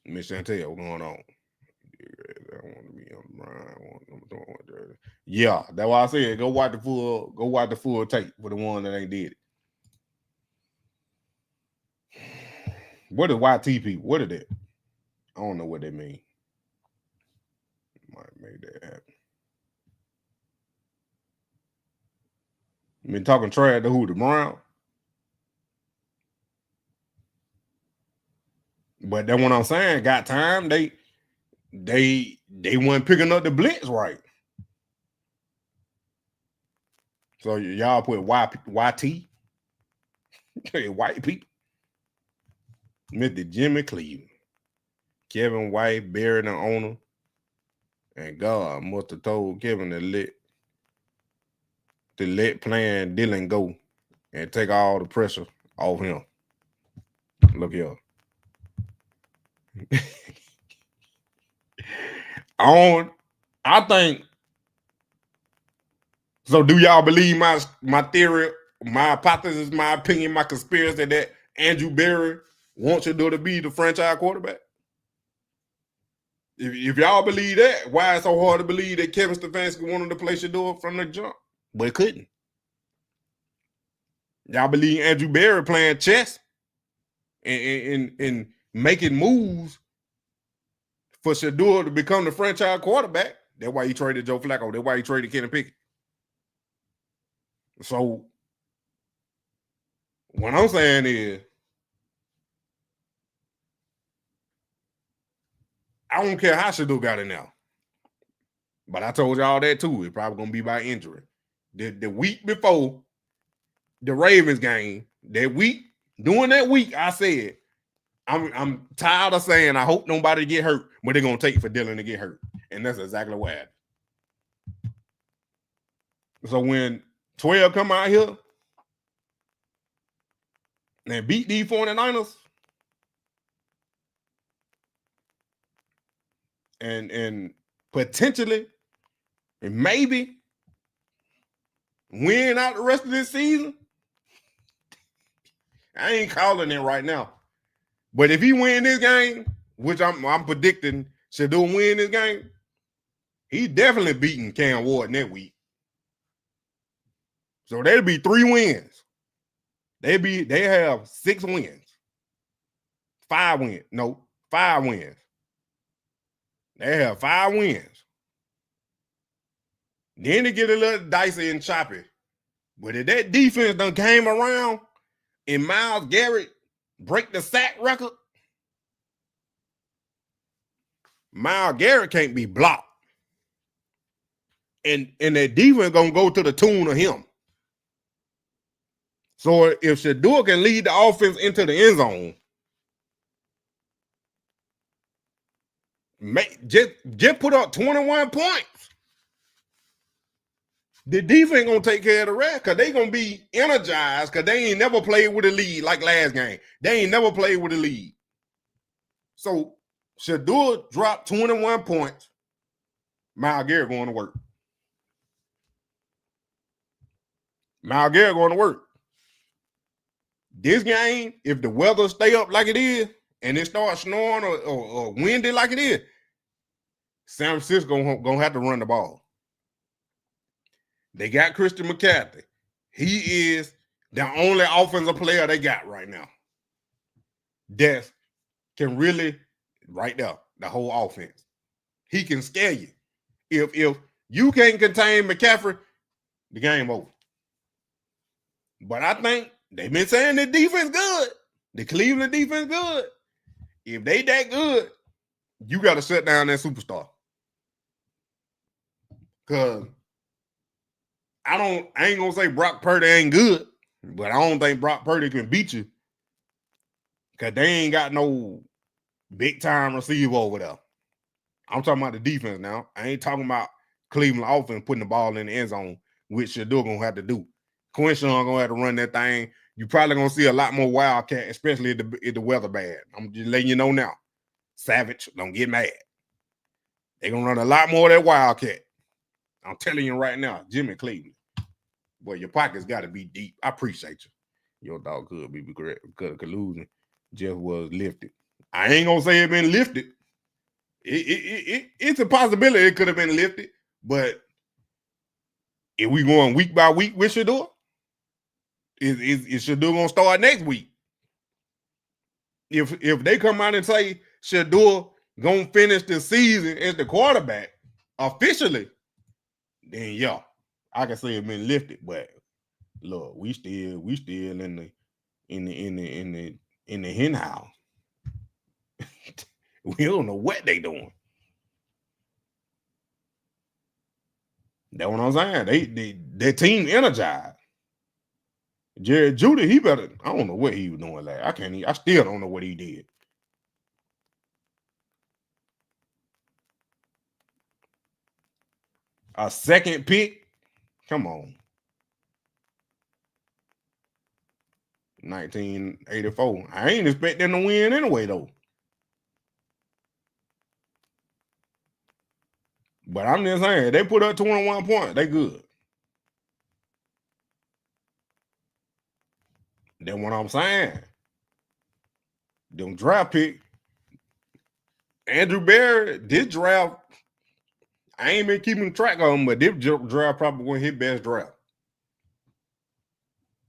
C: Miss Chantel, what's going on? I want to be on the Brian. Yeah, that's why I said go watch the full tape for the one that ain't did it. What is YT people? What is that? I don't know what that mean. Might make that happen. Been talking trash to who? The Brown? But that's what I'm saying. Got time. They weren't picking up the blitz right. So y'all put YT. White people. Mr. Jimmy Cleveland. Kevin White buried the owner. And God must have told Kevin to let playing Dylan go and take all the pressure off him. Look here. I think so. Do y'all believe my theory, my hypothesis, my opinion, my conspiracy that Andrew Berry wants Shedeur to be the franchise quarterback? If y'all believe that, why it's so hard to believe that Kevin Stefanski wanted to play Shedeur from the jump, but couldn't? Y'all believe Andrew Berry playing chess and making moves for Shedeur to become the franchise quarterback, That's why he traded Joe Flacco. That's why he traded Kenny Pickett. So what I'm saying is, I don't care how Shedeur got it now. But I told y'all that too. It's probably gonna be by injury. The week before the Ravens game, during that week, I said, I'm tired of saying I hope nobody get hurt, but they're gonna take for Dylan to get hurt. And that's exactly what happened. So when 12 come out here and beat these 49ers and potentially and maybe win out the rest of this season, I ain't calling it right now. But if he win this game, which I'm predicting Shedeur win this game, he's definitely beating Cam Ward that week. So that'll be 3 wins. They have 6 wins. 5 wins. No, 5 wins. They have 5 wins. Then they get a little dicey and choppy. But if that defense done came around and Myles Garrett break the sack record, Myles Garrett can't be blocked. And that defense gonna go to the tune of him. So if Shedeur can lead the offense into the end zone, just put up 21 points. The defense gonna take care of the rest because they gonna be energized because they ain't never played with a lead like last game. They ain't never played with a lead. So Shedeur dropped 21 points. Myles Garrett going to work. Myles Garrett going to work. This game, if the weather stay up like it is and it starts snowing or windy like it is, San Francisco gonna have to run the ball. They got Christian McCaffrey. He is the only offensive player they got right now that can really, right there, the whole offense. He can scare you. If you can't contain McCaffrey, the game over. But I think they've been saying the defense good. The Cleveland defense good. If they that good, you got to shut down that superstar. Because I ain't gonna say Brock Purdy ain't good, but I don't think Brock Purdy can beat you because they ain't got no big time receiver over there. I'm talking about the defense now. I ain't talking about Cleveland offense putting the ball in the end zone, which Shedeur gonna have to do. Quinshawn gonna have to run that thing. You probably gonna see a lot more Wildcat, especially if the weather bad. I'm just letting you know now. Savage, don't get mad. They're gonna run a lot more of that Wildcat. I'm telling you right now, Jimmy Cleveland. Boy, your pockets got to be deep. I appreciate you. Your dog could be great. Collusion just was lifted. I ain't gonna say it been lifted. It's a possibility it could have been lifted, but if we going week by week with Shedeur, is Shedeur gonna start next week? If they come out and say Shedeur gonna finish the season as the quarterback officially, then yeah, I can say it been lifted. But look, we still in the hen house. We don't know what they doing. That's what I'm saying. Their team energized. Jared Judy, he better. I don't know what he was doing last. I still don't know what he did. A second pick? Come on. 1984. I ain't expecting to win anyway, though. But I'm just saying, they put up 21 points. They good. That's what I'm saying. Them draft pick. Andrew Barry, this draft, I ain't been keeping track of him, but this draft probably was his best draft.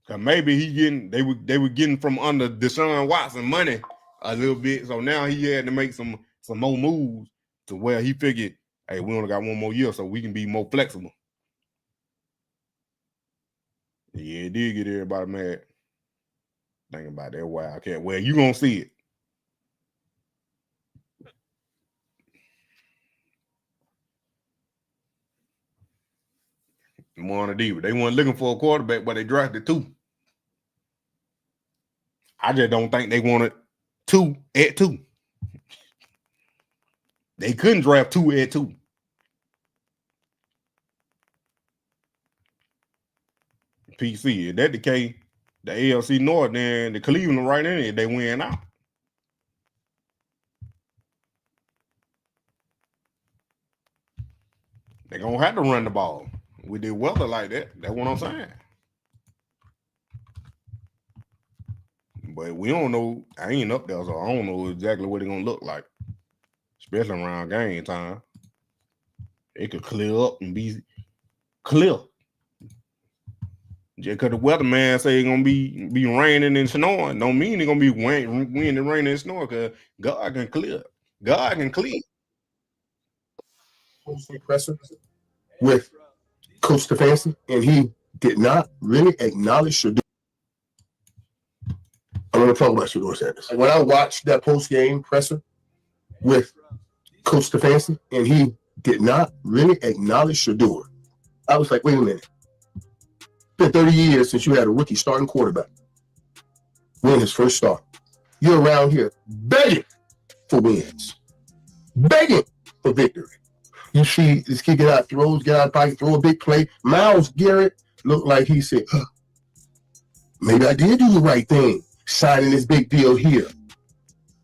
C: Cause maybe they were getting from under Deshaun Watson money a little bit, so now he had to make some more moves to where he figured, hey, we only got one more year, so we can be more flexible. Yeah, it did get everybody mad. Thinking about that Wildcat. Well, you gonna see it. One of these. They weren't looking for a quarterback, but they drafted 2. I just don't think they wanted 2 at 2. They couldn't draft 2 at 2. PC. If that the case, the AFC North, then the Cleveland right in it, they win out. They're going to have to run the ball with the weather like that. That's what I'm saying. But we don't know. I ain't up there, so I don't know exactly what it's going to look like, especially around game time. It could clear up and be clear. Just because the weatherman say it's going to be raining and snowing don't mean it's going to be wind and raining and snowing, because God can clear. God can clear.
N: Presser with Coach Stefanski, and he did not really acknowledge Shedeur. I'm going to talk about Shedeur Sanders. When I watched that post-game presser with Coach Stefanski, and he did not really acknowledge Shedeur, I was like, wait a minute. It's been 30 years since you had a rookie starting quarterback win his first start. You're around here begging for wins, begging for victory. You see this kid get out of pocket, throw a big play. Myles Garrett looked like he said, maybe I did do the right thing, signing this big deal here.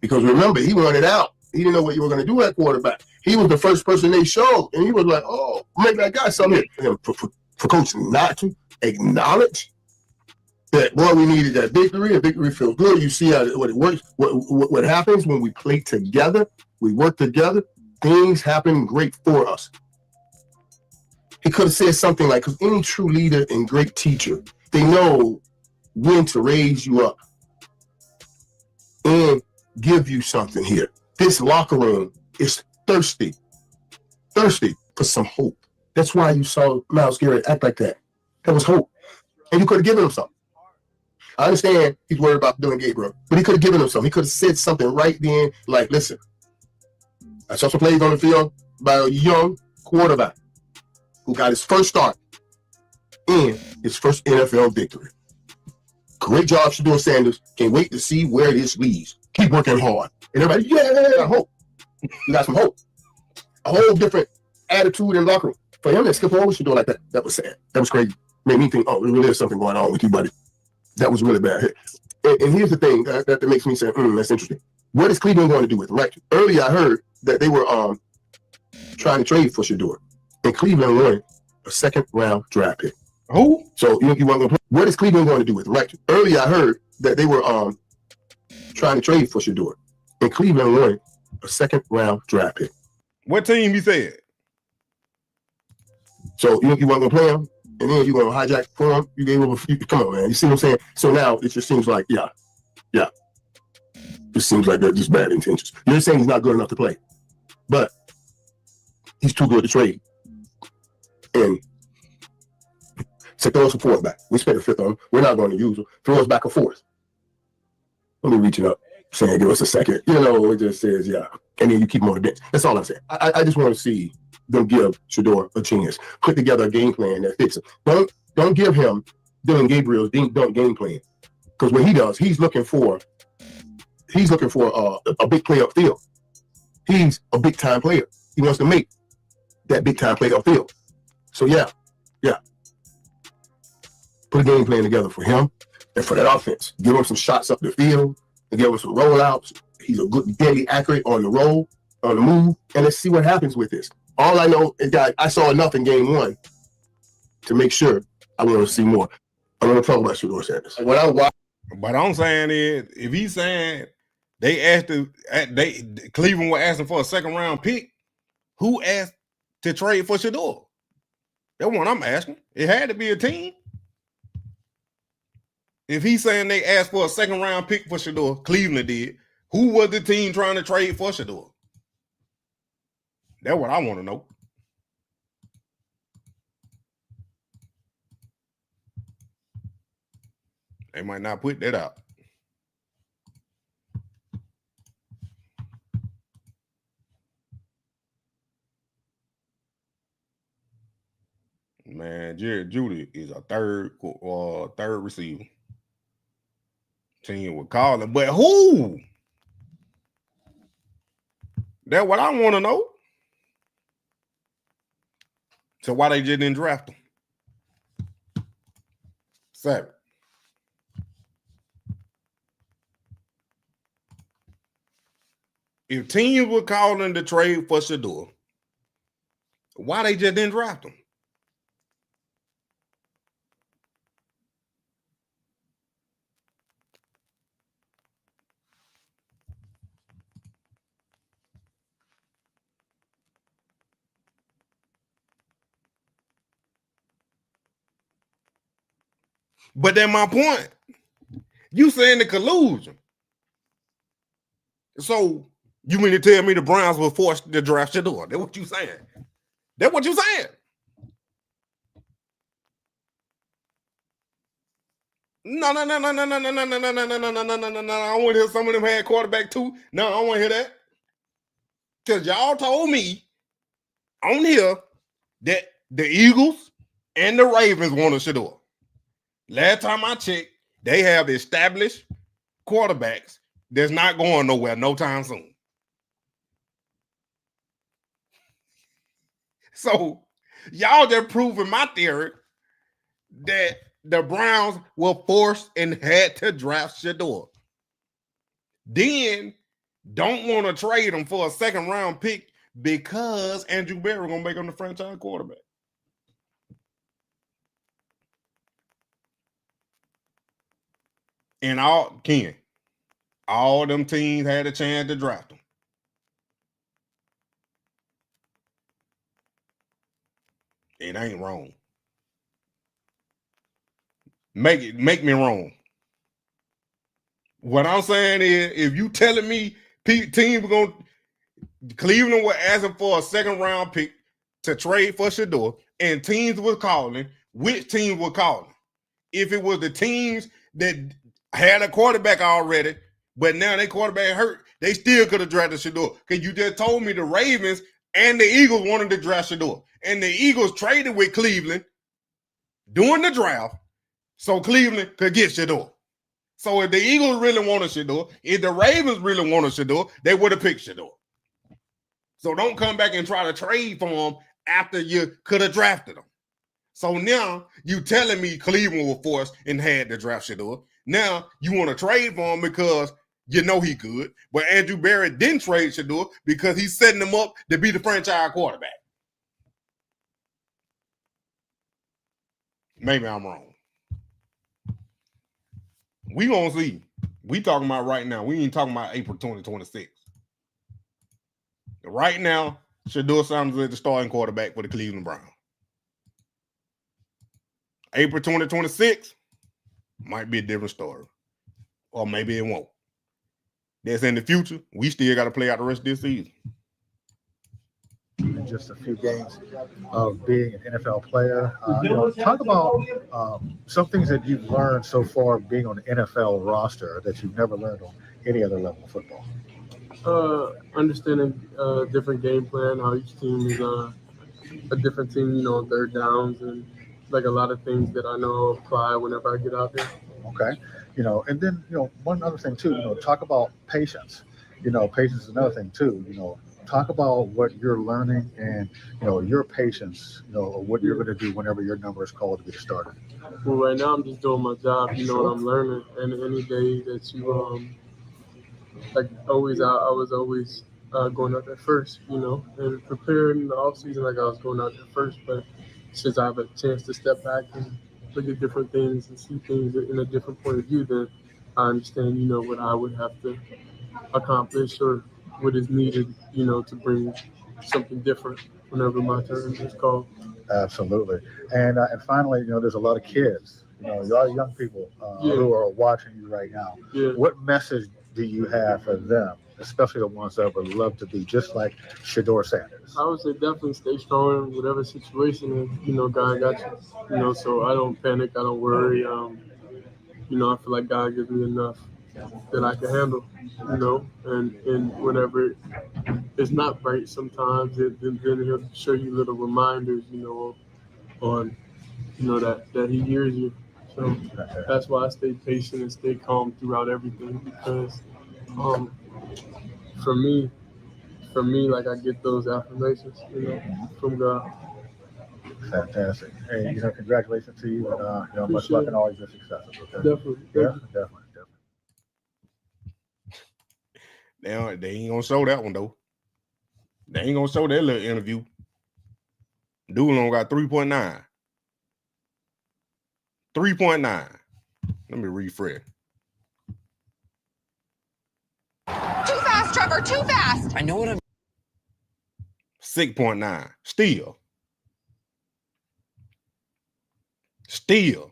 N: Because remember, he wanted out. He didn't know what you were going to do at quarterback. He was the first person they showed, and he was like, oh, maybe I got something here. For Coach not to acknowledge that, boy, we needed that victory. A victory feels good. You see how what it works. What happens when we play together, we work together, things happen great for us. He could have said something like, because any true leader and great teacher, they know when to raise you up and give you something here. This locker room is thirsty for some hope. That's why you saw Myles Garrett act like that. That was hope. And you could have given him something. I understand he's worried about Dylan Gabriel, but he could have given him something. He could have said something right then, like, listen, I saw some plays on the field by a young quarterback who got his first start and his first NFL victory. Great job, Shedeur Sanders. Can't wait to see where this leads. Keep working hard. And everybody, yeah, hope. You got some hope. A whole different attitude in the locker room. For him to skip over Shedeur like that, that was sad. That was crazy. Made me think, oh, there really is something going on with you, buddy. That was really bad. And here's the thing that makes me say, that's interesting. What is Cleveland going to do with him? Right? Earlier, I heard that they were trying to trade for Shedeur, and Cleveland wanted a second-round draft pick.
C: Who?
N: So you want to play? What is Cleveland going to do with him? Right? Earlier, I heard that they were trying to trade for Shedeur, and Cleveland wanted a second-round draft pick.
C: What team you said?
N: So you want to play him, and then you're going to hijack for him. You gave him a few. Come on, man. You see what I'm saying? So now it just seems like, yeah. It seems like they're just bad intentions. You're saying he's not good enough to play, but he's too good to trade. And so throw us a fourth back. We spent a fifth on him. We're not going to use him. Throw us back a fourth. Let me reach it up, saying give us a second. It just says, yeah. And then you keep him on the bench. That's all I'm saying. I just want to see them give Shedeur a chance. Put together a game plan that fits him. Don't give him Dylan Gabriel's dunk game plan. Because what he does, he's looking for a big play upfield. He's a big time player. He wants to make that big time play upfield. So yeah. Put a game plan together for him and for that offense. Give him some shots up the field and give him some rollouts. He's a good, deadly accurate on the roll, on the move, and let's see what happens with this. All I know is that I saw enough in game one to make sure I want to see more. I'm going to talk about Shedeur Sanders.
C: But I'm saying is, if he's saying Cleveland were asking for a second round pick, who asked to trade for Shedeur? That's what I'm asking. It had to be a team. If he's saying they asked for a second round pick for Shedeur, Cleveland did. Who was the team trying to trade for Shedeur? That's what I want to know. They might not put that out. Man, Jerry Judy is a third receiver. Team would call him, but who? That's what I want to know. So why they just didn't draft him? 7. If teams were calling the trade for Shedeur, why they just didn't draft him? But then my point, you saying the collusion. So you mean to tell me the Browns were forced to draft Shadeur? That's what you saying. That's what you saying. No. I want to hear some of them had quarterback too. No, I don't want to hear that. Because y'all told me on here that the Eagles and the Ravens wanted Shadeur. Last time I checked, they have established quarterbacks that's not going nowhere no time soon. So y'all just proving my theory that the Browns were forced and had to draft Shedeur. Then don't want to trade him for a second round pick because Andrew Berry gonna make him the franchise quarterback. And all them teams had a chance to draft him. It ain't wrong. Make me wrong. What I'm saying is, if you telling me teams going Cleveland were asking for a second round pick to trade for Shedeur, and teams were calling, which teams were calling? If it was the teams that had a quarterback already, but now their quarterback hurt, they still could have drafted Shedeur. Because you just told me the Ravens and the Eagles wanted to draft Shedeur. And the Eagles traded with Cleveland during the draft so Cleveland could get Shedeur. So if the Eagles really wanted Shedeur, if the Ravens really wanted Shedeur, they would have picked Shedeur. So don't come back and try to trade for him after you could have drafted him. So now you telling me Cleveland were forced and had to draft Shedeur. Now you want to trade for him because you know he could. But Andrew Berry didn't trade Shedeur because he's setting him up to be the franchise quarterback. Maybe I'm wrong. We gonna see. We talking about right now. We ain't talking about April 2026. Right now, Shedeur Sanders is the starting quarterback for the Cleveland Browns. April 2026 might be a different story. Or maybe it won't. That's in the future. We still got to play out the rest of this season.
O: In just a few games of being an NFL player. Talk about some things that you've learned so far being on the NFL roster that you've never learned on any other level of football.
P: Understanding different game plan, how each team is a different team, on third downs, and like a lot of things that I know apply whenever I get out there.
O: Okay. And then, one other thing too, talk about patience. Patience is another thing too, talk about what you're learning and, your patience, what you're going to do whenever your number is called to get started.
P: Well, right now I'm just doing my job, and I'm learning. And any day that you, like always, I was always going out there first, and preparing in the offseason like I was going out there first. But since I have a chance to step back and look at different things and see things in a different point of view, then I understand, what I would have to accomplish or what is needed, to bring something different whenever my turn is called.
O: Absolutely. And finally, there's a lot of kids, a lot of young people who are watching you right now.
P: Yeah.
O: What message do you have for them, especially the ones that would love to be just like Shedeur Sanders?
P: I would say definitely stay strong in whatever situation, and, God got you, so I don't panic, I don't worry. you know, I feel like God gives me enough that I can handle, you know, and whenever it's not right sometimes, then he'll show you little reminders, you know, on, you know, that he hears you. So that's why I stay patient and stay calm throughout everything, because for me, like I get those affirmations, you know, from God.
O: Fantastic. Hey, you know, congratulations to you, and you know, much
P: Appreciate
O: luck
P: it.
O: and all your successes. Okay.
P: Definitely.
O: Yeah,
P: Thank you.
O: definitely.
C: They ain't gonna show that one though. They ain't gonna show that little interview. Dude only got 3.9. 3.9. Let me refresh.
Q: Too fast, Trevor, too fast.
C: I know what I'm 6.9. Still.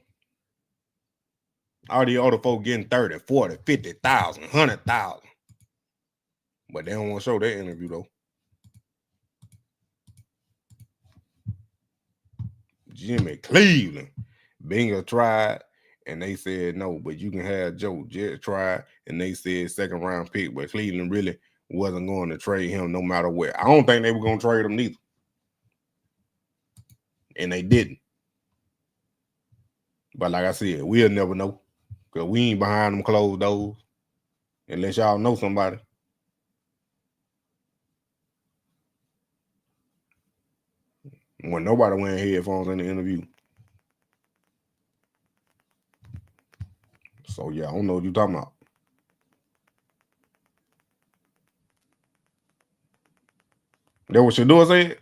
C: All the other folk getting 30, 40, 50,000, 100,000. But they don't want to show that interview though. Jimmy Cleveland. Bingo tried, and they said no, but you can have Joe. Jet tried, and they said second round pick, but Cleveland really wasn't going to trade him no matter what. I don't think they were going to trade him neither. And they didn't. But like I said, we'll never know, because we ain't behind them closed doors unless y'all know somebody. When nobody wearing headphones in the interview. So yeah, I don't know what you're talking about. That what Shedeur said?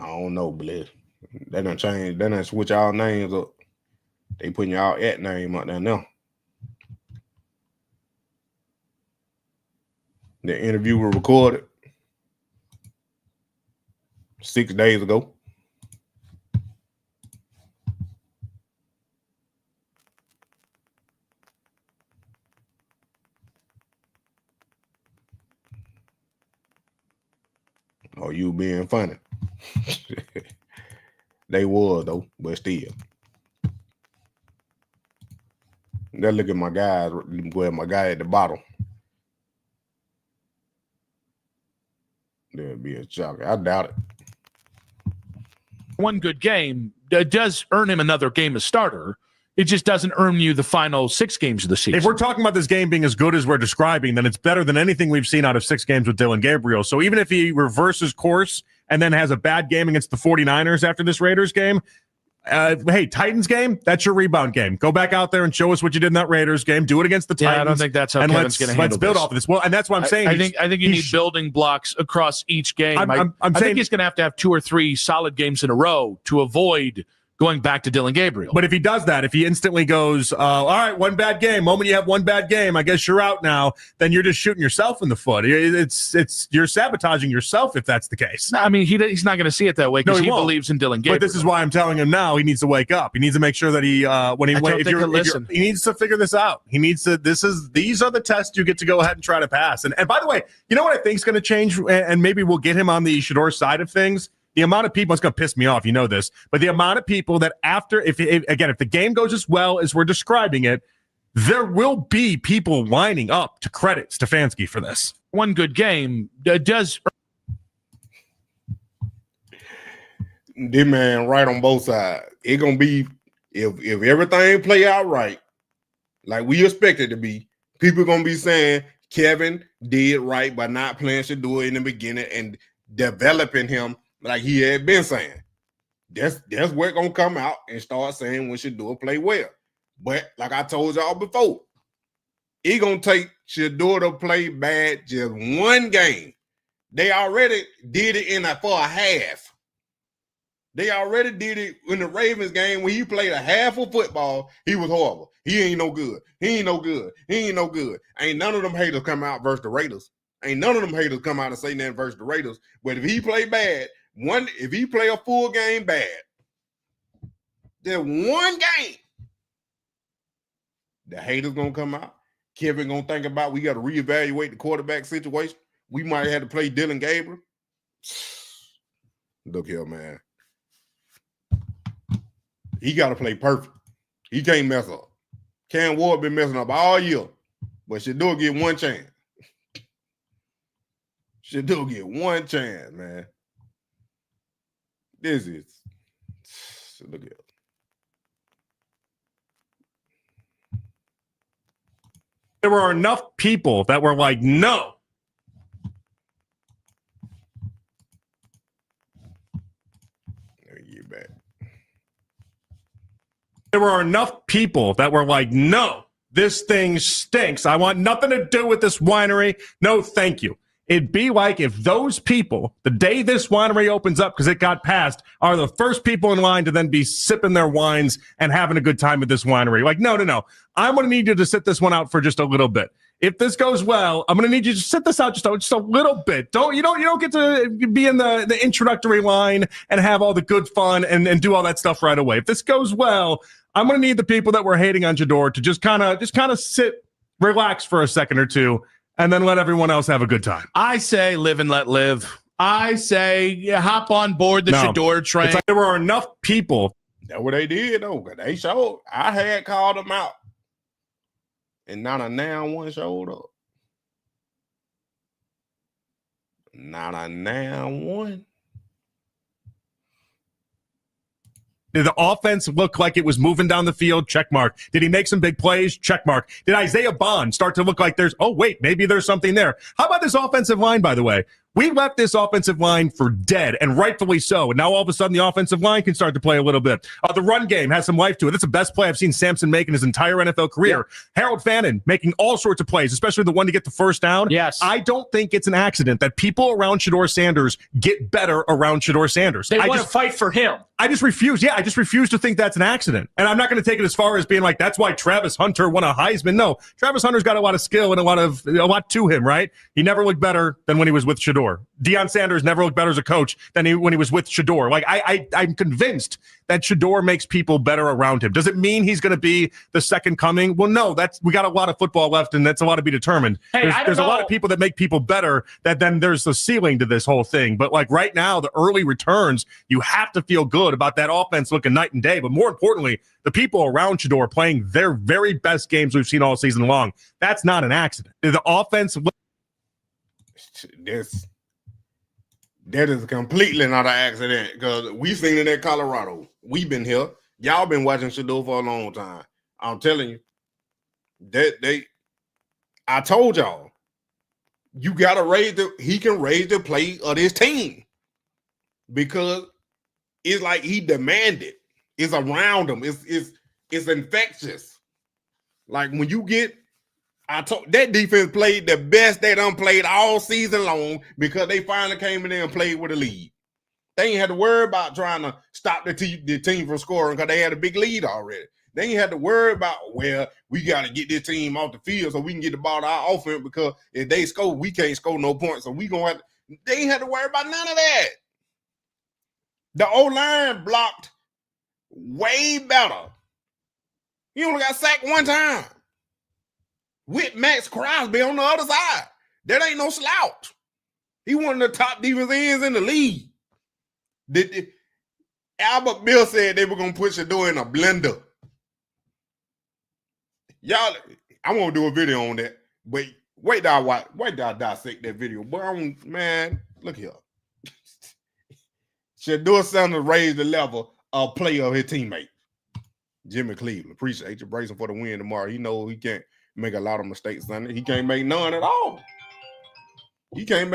C: I don't know, Bless. They done change. They done switch our names up. They putting y'all at name up there now. The interview was recorded 6 days ago. Oh, you being funny. They was though, but still. Now look at my guys. Well, my guy at the bottom. There'll be a shock. I doubt it.
R: One good game does earn him another game as starter. It just doesn't earn you the final 6 games of the season.
S: If we're talking about this game being as good as we're describing, then it's better than anything we've seen out of 6 games with Dillon Gabriel. So even if he reverses course and then has a bad game against the 49ers after this Raiders game, hey, Titans game, that's your rebound game. Go back out there and show us what you did in that Raiders game. Do it against the Titans.
R: Yeah, I don't think that's how Kevin's going to handle
S: Let's build
R: this.
S: off of this. Well, and that's what I'm saying.
R: I think you need building blocks across each game. I think he's going to have 2 or 3 solid games in a row to avoid going back to Dillon Gabriel.
S: But if he does that, if he instantly goes, all right, one bad game, moment you have one bad game, I guess you're out now, then you're just shooting yourself in the foot. It's you're sabotaging yourself if that's the case.
R: No, I mean, he's not going to see it that way because he believes in Dillon Gabriel.
S: But this is why I'm telling him now he needs to wake up. He needs to make sure that he he needs to figure this out. He needs to. These are the tests you get to go ahead and try to pass. And by the way, you know what I think is going to change, and maybe we'll get him on the Shedeur side of things. The amount of people, it's going to piss me off, you know this, but the amount of people that after, if the game goes as well as we're describing it, there will be people lining up to credit Stefanski for this.
R: One good game does.
C: This man right on both sides. It's going to be, if everything play out right, like we expect it to be, people going to be saying Kevin did right by not playing Shedeur in the beginning and developing him like he had been saying. That's where it's gonna come out and start saying when Shedeur play well. But like I told y'all before, he gonna take Shedeur to play bad just one game. They already did it for a half. They already did it in the Ravens game when he played a half of football. He was horrible. He ain't no good. He ain't no good. He ain't no good. Ain't none of them haters come out versus the Raiders. Ain't none of them haters come out and say nothing versus the Raiders. But if he play bad, if he play a full game bad, Just one game. The haters gonna come out. Kevin gonna think about we got to reevaluate the quarterback situation. We might have to play Dylan Gabriel. Look here, man. He got to play perfect. He can't mess up. Cam Ward been messing up all year, but Shedeur get one chance. Shedeur get one chance, man. This is look at it.
S: There were enough people that were like, no. There were enough people that were like, no, this thing stinks. I want nothing to do with this winery. No, thank you. It'd be like if those people, the day this winery opens up because it got passed, are the first people in line to then be sipping their wines and having a good time at this winery. Like, no. I'm going to need you to sit this one out for just a little bit. If this goes well, I'm going to need you to sit this out just a little bit. You don't get to be in the introductory line and have all the good fun and do all that stuff right away. If this goes well, I'm going to need the people that were hating on Shedeur to just kind of sit, relax for a second or two, and then let everyone else have a good time.
R: I say live and let live. I say hop on board the Shedeur train.
S: It's like there were enough people.
C: That's what they did, though. They showed. I had called them out. And not a now one showed up. Not a now one.
S: Did the offense look like it was moving down the field? Check mark. Did he make some big plays? Check mark. Did Isaiah Bond start to look like maybe there's something there? How about this offensive line, by the way? We left this offensive line for dead, and rightfully so. And now all of a sudden the offensive line can start to play a little bit. The run game has some life to it. That's the best play I've seen Sampson make in his entire NFL career. Yeah. Harold Fannin making all sorts of plays, especially the one to get the first down.
R: Yes.
S: I don't think it's an accident that people around Shedeur Sanders get better around Shedeur Sanders.
T: They want to fight for him.
S: I just refuse. Yeah, I just refuse to think that's an accident. And I'm not going to take it as far as being like, that's why Travis Hunter won a Heisman. No, Travis Hunter's got a lot of skill and a lot to him, right? He never looked better than when he was with Shedeur. Deion Sanders never looked better as a coach than when he was with Shedeur. Like, I'm convinced that Shedeur makes people better around him. Does it mean he's going to be the second coming? Well, no, we got a lot of football left, and that's a lot to be determined.
T: Hey,
S: there's a lot of people that make people better, that then there's a ceiling to this whole thing. But like right now, the early returns, you have to feel good about that offense looking night and day. But more importantly, the people around Shedeur playing their very best games we've seen all season long. That's not an accident. The offense.
C: That is completely not an accident, because we've seen it at Colorado. We've been here. Y'all been watching Shedeur for a long time. I'm telling you, I told y'all, you gotta he can raise the play of this team, because it's like he demanded. It's around him. It's infectious. Like when you get. That defense played the best they done played all season long, because they finally came in there and played with a lead. They ain't had to worry about trying to stop the team from scoring, because they had a big lead already. They ain't had to worry about, we got to get this team off the field so we can get the ball to our offense, because if they score, we can't score no points. So we going to have to. They ain't had to worry about none of that. The O-line blocked way better. He only got sacked one time. With Max Crosby on the other side. That ain't no slouch. He one of the top defense ends in the league. Albert Bill said they were going to put Shedeur in a blender. Y'all, I'm going to do a video on that. But wait till I dissect that video. But man, look here. Shedeur Sanders raised the level of play of his teammate. Jimmy Cleveland. Appreciate you. Bracing for the win tomorrow. He knows he can't make a lot of mistakes Sunday. He can't make none at all. Because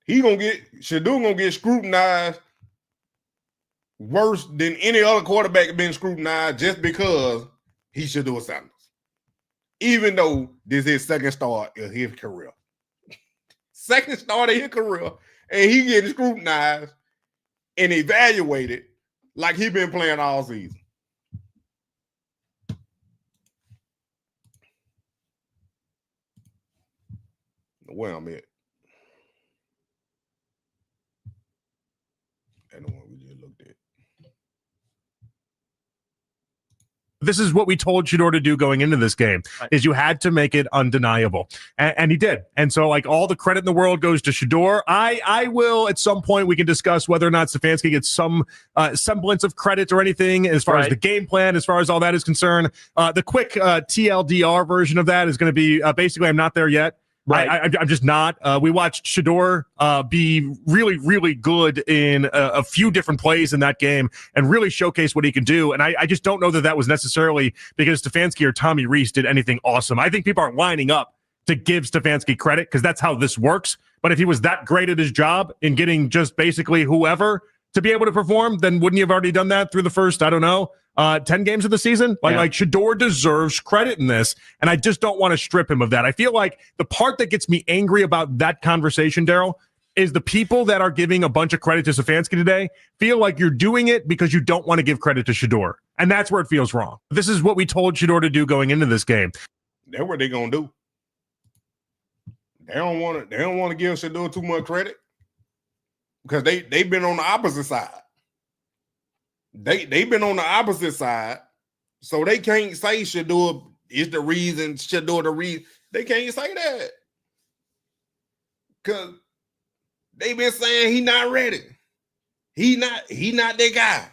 C: Shedeur gonna get scrutinized worse than any other quarterback been scrutinized, just because he's Shedeur Sanders. Even though this is his second start of his career. Second start of his career, and he getting scrutinized and evaluated like he been playing all season. Where I'm at. And the one we just looked at.
S: This is what we told Shedeur to do going into this game, is you had to make it undeniable. And he did. And so, like, all the credit in the world goes to Shedeur. I will, at some point, we can discuss whether or not Stefanski gets some semblance of credit or anything as far as the game plan, as far as all that is concerned. The quick TLDR version of that is going to be basically, I'm not there yet. Right. I'm just not. We watched Shedeur be really, really good in a few different plays in that game and really showcase what he can do. And I just don't know that that was necessarily because Stefanski or Tommy Rees did anything awesome. I think people aren't lining up to give Stefanski credit because that's how this works. But if he was that great at his job in getting just basically whoever to be able to perform, then wouldn't you have already done that through the first, 10 games of the season? Like Shedeur deserves credit in this, and I just don't want to strip him of that. I feel like the part that gets me angry about that conversation, Daryl, is the people that are giving a bunch of credit to Stefanski today feel like you're doing it because you don't want to give credit to Shedeur, and that's where it feels wrong. This is what we told Shedeur to do going into this game.
C: That's what they're gonna do. They don't want to give Shedeur too much credit because they've been on the opposite side. They've been on the opposite side, so they can't say Shedeur is the reason, Shedeur the reason. They can't say that because they've been saying he not ready. He not that guy.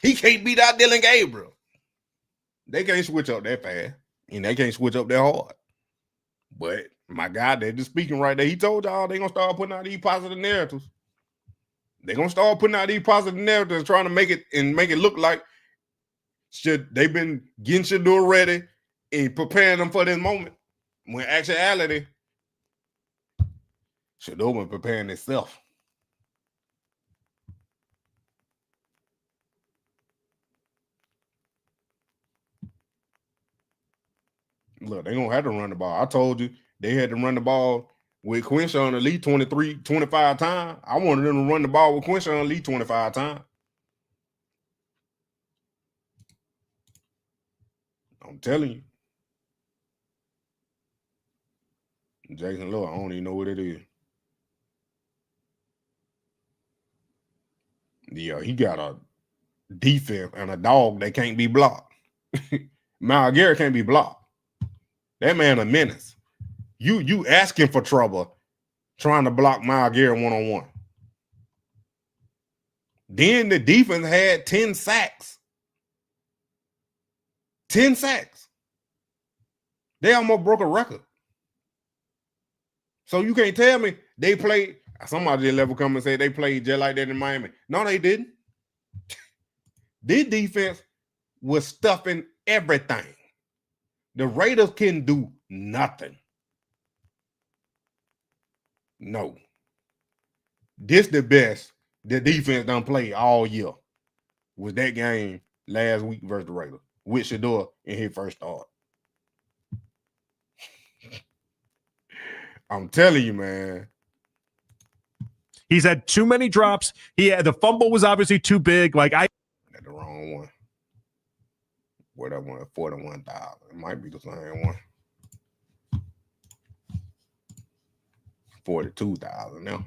C: He can't beat out Dylan Gabriel. They can't switch up that fast, and they can't switch up that hard. But my God, they're just speaking right there. He told y'all they're gonna start putting out these positive narratives. They're gonna start putting out these positive narratives, trying to make it look like they've been getting Shedeur ready and preparing them for this moment. When actuality, Shedeur been preparing itself. Look, they're gonna have to run the ball. I told you they had to run the ball with Quinshawn at least 23, 25 times. I wanted them to run the ball with Quinshawn at least 25 times. I'm telling you. Jason Lowe, I don't even know what it is. Yeah, he got a defense and a dog that can't be blocked. Myles Garrett can't be blocked. That man a menace. You asking for trouble trying to block Myles Garrett one-on-one. Then the defense had 10 sacks. 10 sacks. They almost broke a record. So you can't tell me they played. Somebody at level come and say they played just like that in Miami. No, they didn't. This defense was stuffing everything. The Raiders couldn't do nothing. No. This the best the defense done played all year. Was that game last week versus the Raiders with Shedeur in his first start. I'm telling you, man.
S: He's had too many drops. The fumble was obviously too big. That's
C: the wrong one. What I want, 41,000. It might be the same one. 42,000 now.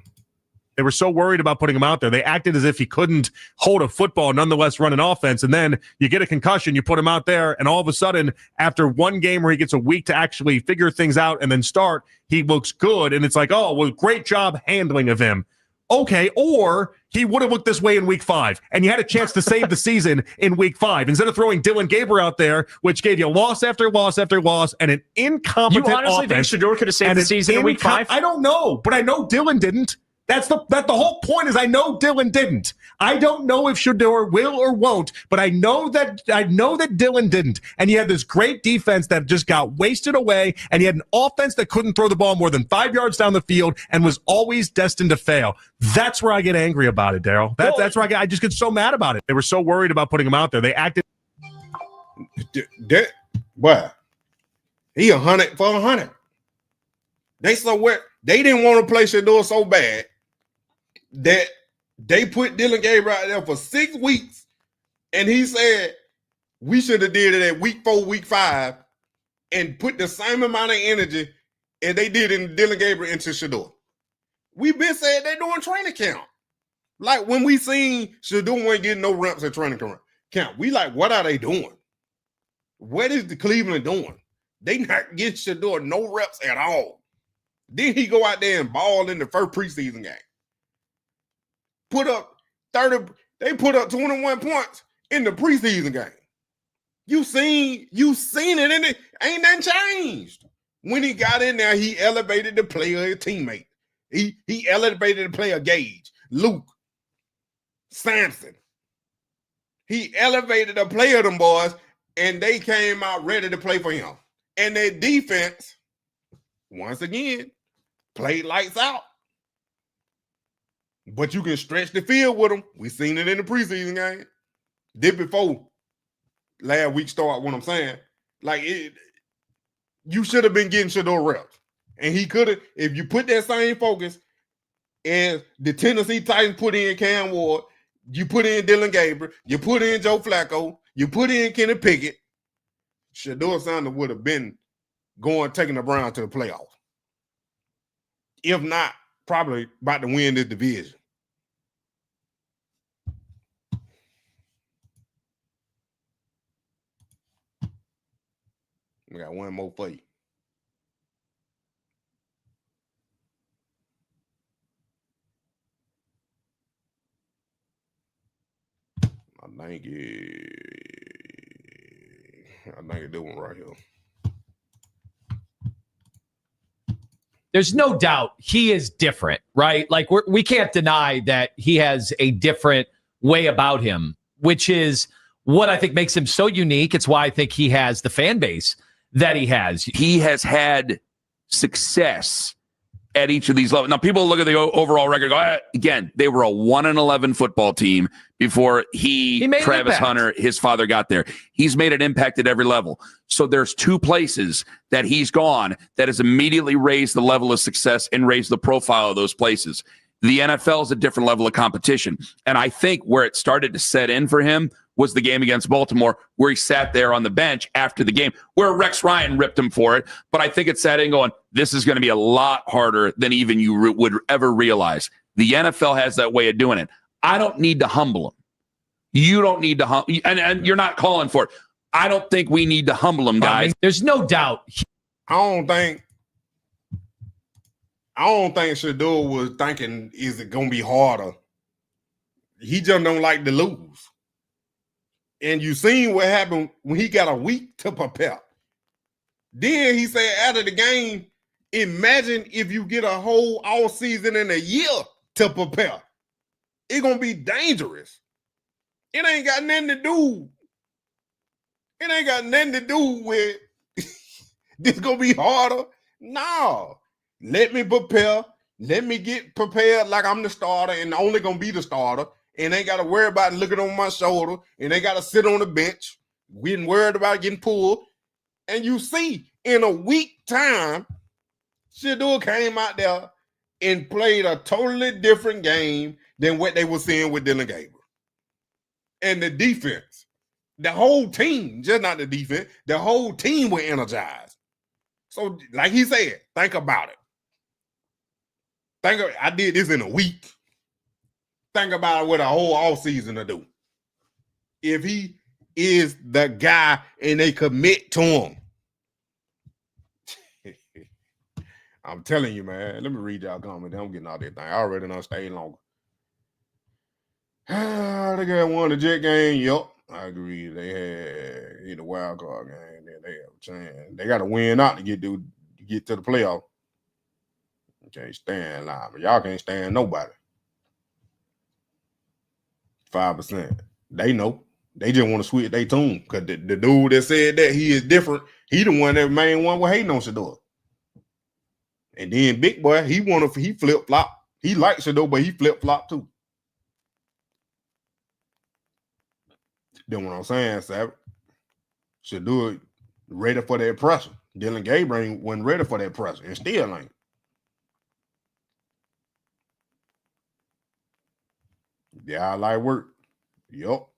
S: They were so worried about putting him out there. They acted as if he couldn't hold a football, nonetheless run an offense. And then you get a concussion, you put him out there, and all of a sudden, after one game where he gets a week to actually figure things out and then start, he looks good. And it's like, oh, well, great job handling of him. Okay, or he would have looked this way in week 5, and you had a chance to save the season in week 5 instead of throwing Dylan Gabriel out there, which gave you loss after loss after loss and an incompetent offense.
T: You honestly think Shedeur could have saved the season in week 5?
S: I don't know, but I know Dylan didn't. That's the whole point is I know Dylan didn't. I don't know if Shedeur will or won't, but I know that Dylan didn't. And you had this great defense that just got wasted away, and you had an offense that couldn't throw the ball more than 5 yards down the field and was always destined to fail. That's where I get angry about it, Daryl. That's where I just get so mad about it. They were so worried about putting him out there. They acted.
C: What? He 100 for 100. They didn't want to play Shedeur so bad that they put Dylan Gabriel out there for 6 weeks, and he said we should have did it at week 4, week 5, and put the same amount of energy as they did in Dylan Gabriel into Shedeur. We've been saying they're doing training camp. Like when we seen Shadeur wasn't getting no reps at training camp, we like, what are they doing? What is the Cleveland doing? They not getting Shadeur no reps at all. Then he go out there and ball in the first preseason game. Put up 30, they put up 21 points in the preseason game. You seen it in it. Ain't nothing changed. When he got in there, he elevated the player, his teammate. He elevated the player Gage, Luke, Samson. He elevated the player, them boys, and they came out ready to play for him. And their defense, once again, played lights out. But you can stretch the field with them. We seen it in the preseason game. Did before last week start, what I'm saying. Like, you should have been getting Shedeur reps. And he could have, if you put that same focus as the Tennessee Titans put in Cam Ward, you put in Dylan Gabriel, you put in Joe Flacco, you put in Kenny Pickett, Shedeur Sanders would have been taking the Browns to the playoffs. If not, probably about to win this division. We got one more for you. I think it's this one right here.
B: There's no doubt he is different, right? Like we can't deny that he has a different way about him, which is what I think makes him so unique. It's why I think he has the fan base that he has.
U: He has had success at each of these levels. Now, people look at the overall record, go, again, they were a 1-11 football team before Travis Hunter, his father, got there. He's made an impact at every level. So there's two places that he's gone that has immediately raised the level of success and raised the profile of those places. The NFL is a different level of competition. And I think where it started to set in for him was the game against Baltimore, where he sat there on the bench after the game, where Rex Ryan ripped him for it. But I think it sat in going, this is going to be a lot harder than even you would ever realize. The NFL has that way of doing it. I don't need to humble him. You don't need to humble, and you're not calling for it. I don't think we need to humble him, guys.
B: There's no doubt.
C: I don't think Shedeur was thinking, is it going to be harder? He just don't like to lose. And you seen what happened when he got a week to prepare. Then he said after the game, imagine if you get a whole all season and a year to prepare. It's going to be dangerous. It ain't got nothing to do. It ain't got nothing to do with this going to be harder. No. Let me prepare. Let me get prepared like I'm the starter and only going to be the starter. And ain't got to worry about looking on my shoulder. And they got to sit on the bench. We ain't worried about getting pulled. And you see, in a week time, Shedeur came out there and played a totally different game than what they were seeing with Dylan Gabriel. And the defense, the whole team, just not the defense, the whole team were energized. So, like he said, think about it. I did this in a week. Think about what a whole offseason to do. If he is the guy and they commit to him. I'm telling you, man. Let me read y'all comment. I'm getting all that thing. I already know stay longer. They got won the Jet game. Yup. I agree. They had the wild card game. Then they have a chance. They got to win out to get to the playoff. You can't stand live. But y'all can't stand nobody. 5%. They know. They just want to switch their tune. Because the dude that said that he is different, he the one that main one was hating on Shedeur. And then Big Boy, he flip-flop. He likes Shedeur, but he flip-flop too. Then what I'm saying, Savage, Shedeur ready for that pressure. Dylan Gabriel wasn't ready for that pressure and still ain't. Yeah, I like work. Yup.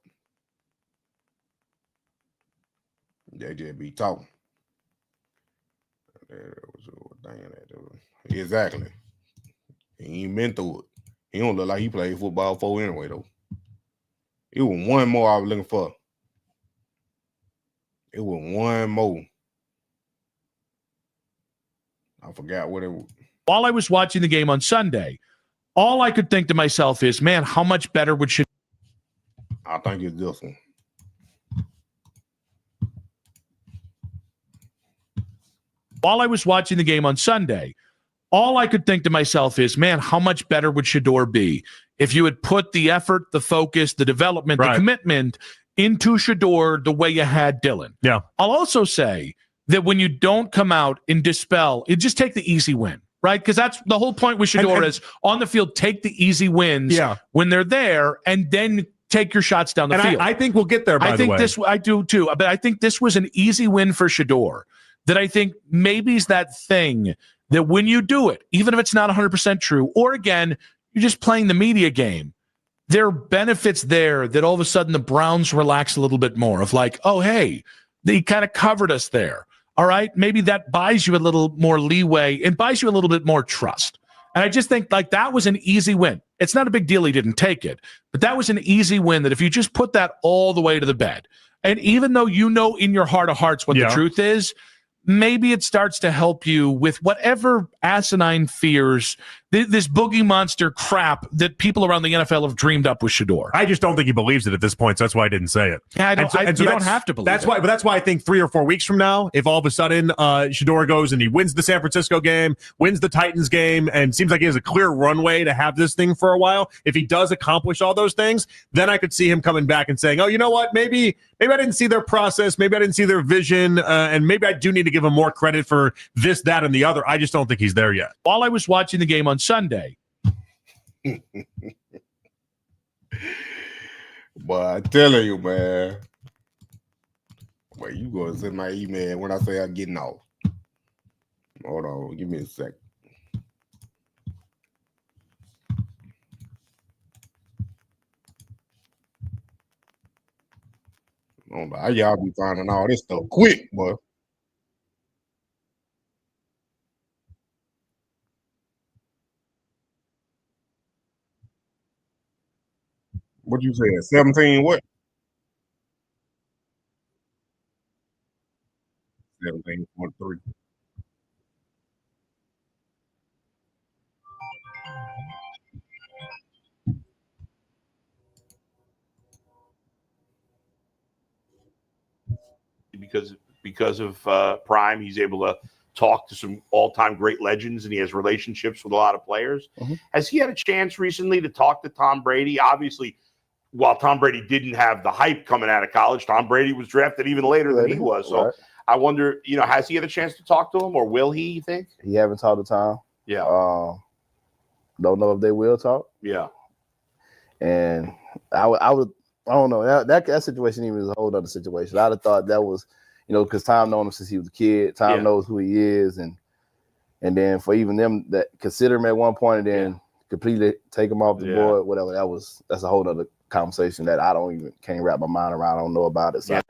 C: They just be talking. Exactly. He ain't been through it. He don't look like he played football for anyway, though. It was one more I was looking for. It was one more. I forgot what it was.
R: While I was watching the game on Sunday, all I could think to myself is, man, how much better would Shedeur?
C: I think it's this one.
R: While I was watching the game on Sunday, all I could think to myself is, man, how much better would Shedeur be if you had put the effort, the focus, the development, the commitment into Shedeur the way you had Dylan?
S: Yeah.
R: I'll also say that when you don't come out and dispel, you just take the easy win, right? Because that's the whole point with Shedeur is on the field, take the easy wins when they're there, and then take your shots down the field.
S: I think we'll get there, by the way.
R: I do too, but I think this was an easy win for Shedeur that I think maybe is that thing that when you do it, even if it's not 100% true, or again, you're just playing the media game, there are benefits there that all of a sudden the Browns relax a little bit more of like, oh, hey, they kind of covered us there. All right, maybe that buys you a little more leeway and buys you a little bit more trust. And I just think like that was an easy win. It's not a big deal he didn't take it, but that was an easy win that if you just put that all the way to the bed, and even though you know in your heart of hearts what the truth is, maybe it starts to help you with whatever asinine fears, this boogie monster crap that people around the NFL have dreamed up with Shedeur.
S: I just don't think he believes it at this point, so that's why I didn't say it.
R: Yeah, you don't have to believe
S: that's
R: it.
S: Why, but that's why I think 3 or 4 weeks from now, if all of a sudden Shedeur goes and he wins the San Francisco game, wins the Titans game, and seems like he has a clear runway to have this thing for a while, if he does accomplish all those things, then I could see him coming back and saying, oh, you know what, maybe I didn't see their process, maybe I didn't see their vision, and maybe I do need to give him more credit for this, that, and the other. I just don't think he's there yet.
R: While I was watching the game on Sunday,
C: but I'm telling you, man. Well, you gonna send my email when I say I'm getting off. Hold on, give me a sec. I don't know how y'all be finding all this stuff quick, boy. What you said? 17 what? 17.3.
A: Because of Prime, he's able to talk to some all-time great legends, and he has relationships with a lot of players. Has he had a chance recently to talk to Tom Brady? Obviously, while Tom Brady didn't have the hype coming out of college, Tom Brady was drafted even later than he was. So I wonder, has he had a chance to talk to him, or will he, you think?
V: He haven't talked to Tom.
A: Yeah.
V: Don't know if they will talk.
A: Yeah.
V: And I don't know. That situation even is a whole other situation. I'd have thought that was, because Tom known him since he was a kid. Tom knows who he is, and then for even them that consider him at one point and then completely take him off the board, whatever. That's a whole other conversation that I can't wrap my mind around. I don't know about it. So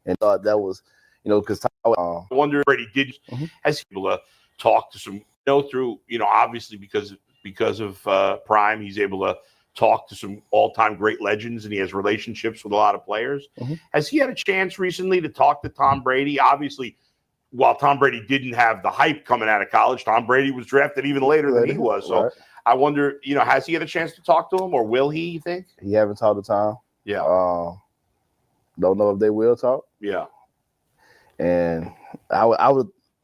V: and thought that was, because
A: I wonder if Brady did has he able to talk to some through obviously because of Prime, he's able to talk to some all-time great legends, and he has relationships with a lot of players. Has he had a chance recently to talk to Tom Brady? Obviously, while Tom Brady didn't have the hype coming out of college, Tom Brady was drafted even later than he was. So I wonder, has he had a chance to talk to him, or will he, you think?
V: He haven't talked to Tom.
A: Yeah.
V: Don't know if they will talk.
A: Yeah.
V: And I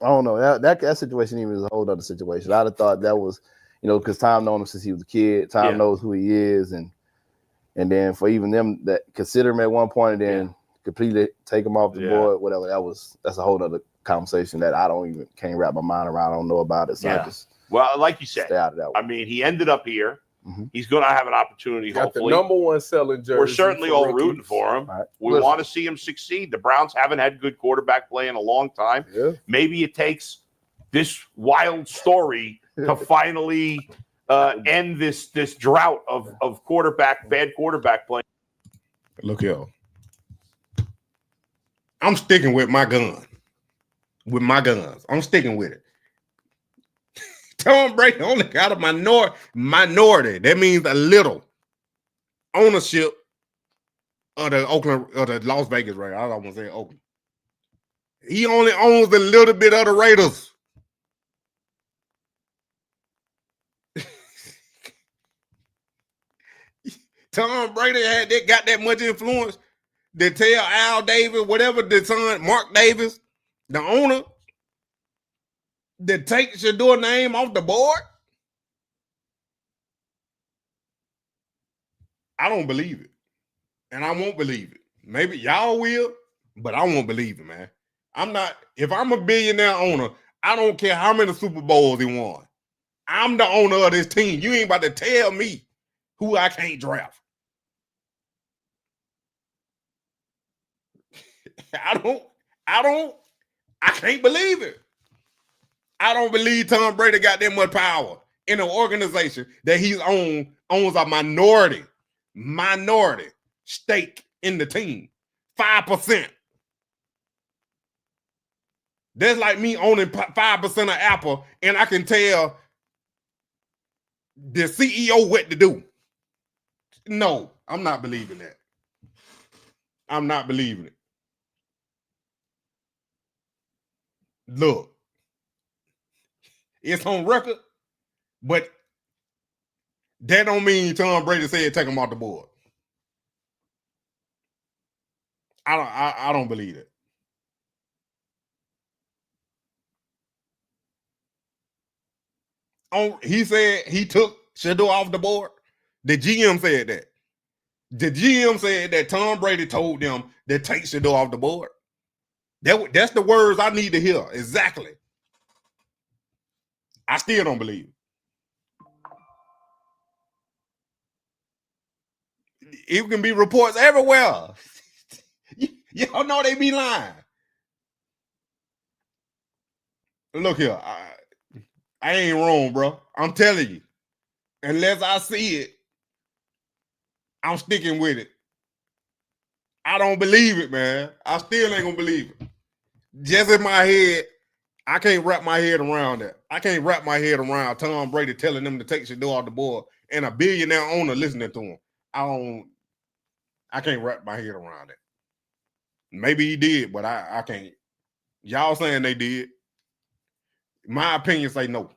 V: don't know. That situation even is a whole other situation. I'd have thought that was, because Tom known him since he was a kid. Tom knows who he is, and then for even them that consider him at one point and then completely take him off the board, whatever. That's a whole other conversation that I can't wrap my mind around. I don't know about it. So I just
A: like you said,
V: stay out of that one.
A: I mean, he ended up here. He's going to have an opportunity.
W: Got
A: hopefully,
W: the #1 selling jersey.
A: we're certainly all rooting for him.
V: Right.
A: We want to see him succeed. The Browns haven't had good quarterback play in a long time. Maybe it takes this wild story to finally end this drought of bad quarterback play.
C: Look here. I'm sticking with my gun. With my guns. I'm sticking with it. Tom Brady only got a minority. That means a little ownership of the Oakland or the Las Vegas Raiders. I don't want to say Oakland. He only owns a little bit of the Raiders. Tom Brady got that much influence to tell Al Davis, whatever the son, Mark Davis, the owner, to take Shedeur name off the board. I don't believe it. And I won't believe it. Maybe y'all will, but I won't believe it, man. If I'm a billionaire owner, I don't care how many Super Bowls he won. I'm the owner of this team. You ain't about to tell me who I can't draft. I can't believe it. I don't believe Tom Brady got that much power in an organization that he owns a minority stake in the team. 5%. That's like me owning 5% of Apple, and I can tell the CEO what to do. No, I'm not believing that. I'm not believing it. Look, it's on record, but that don't mean Tom Brady said take him off the board. I don't believe it. He said he took Shedeur off the board. The GM said that. The GM said that Tom Brady told them to take Shedeur off the board. That's the words I need to hear. Exactly. I still don't believe it. It can be reports everywhere. Y'all know they be lying. Look here. I ain't wrong, bro. I'm telling you. Unless I see it, I'm sticking with it. I don't believe it, man. I still ain't gonna believe it. Just in my head, I can't wrap my head around that. I can't wrap my head around Tom Brady telling them to take Shedeur off the board and a billionaire owner listening to him. I can't wrap my head around it. Maybe he did, but I can't. Y'all saying they did. My opinion say no.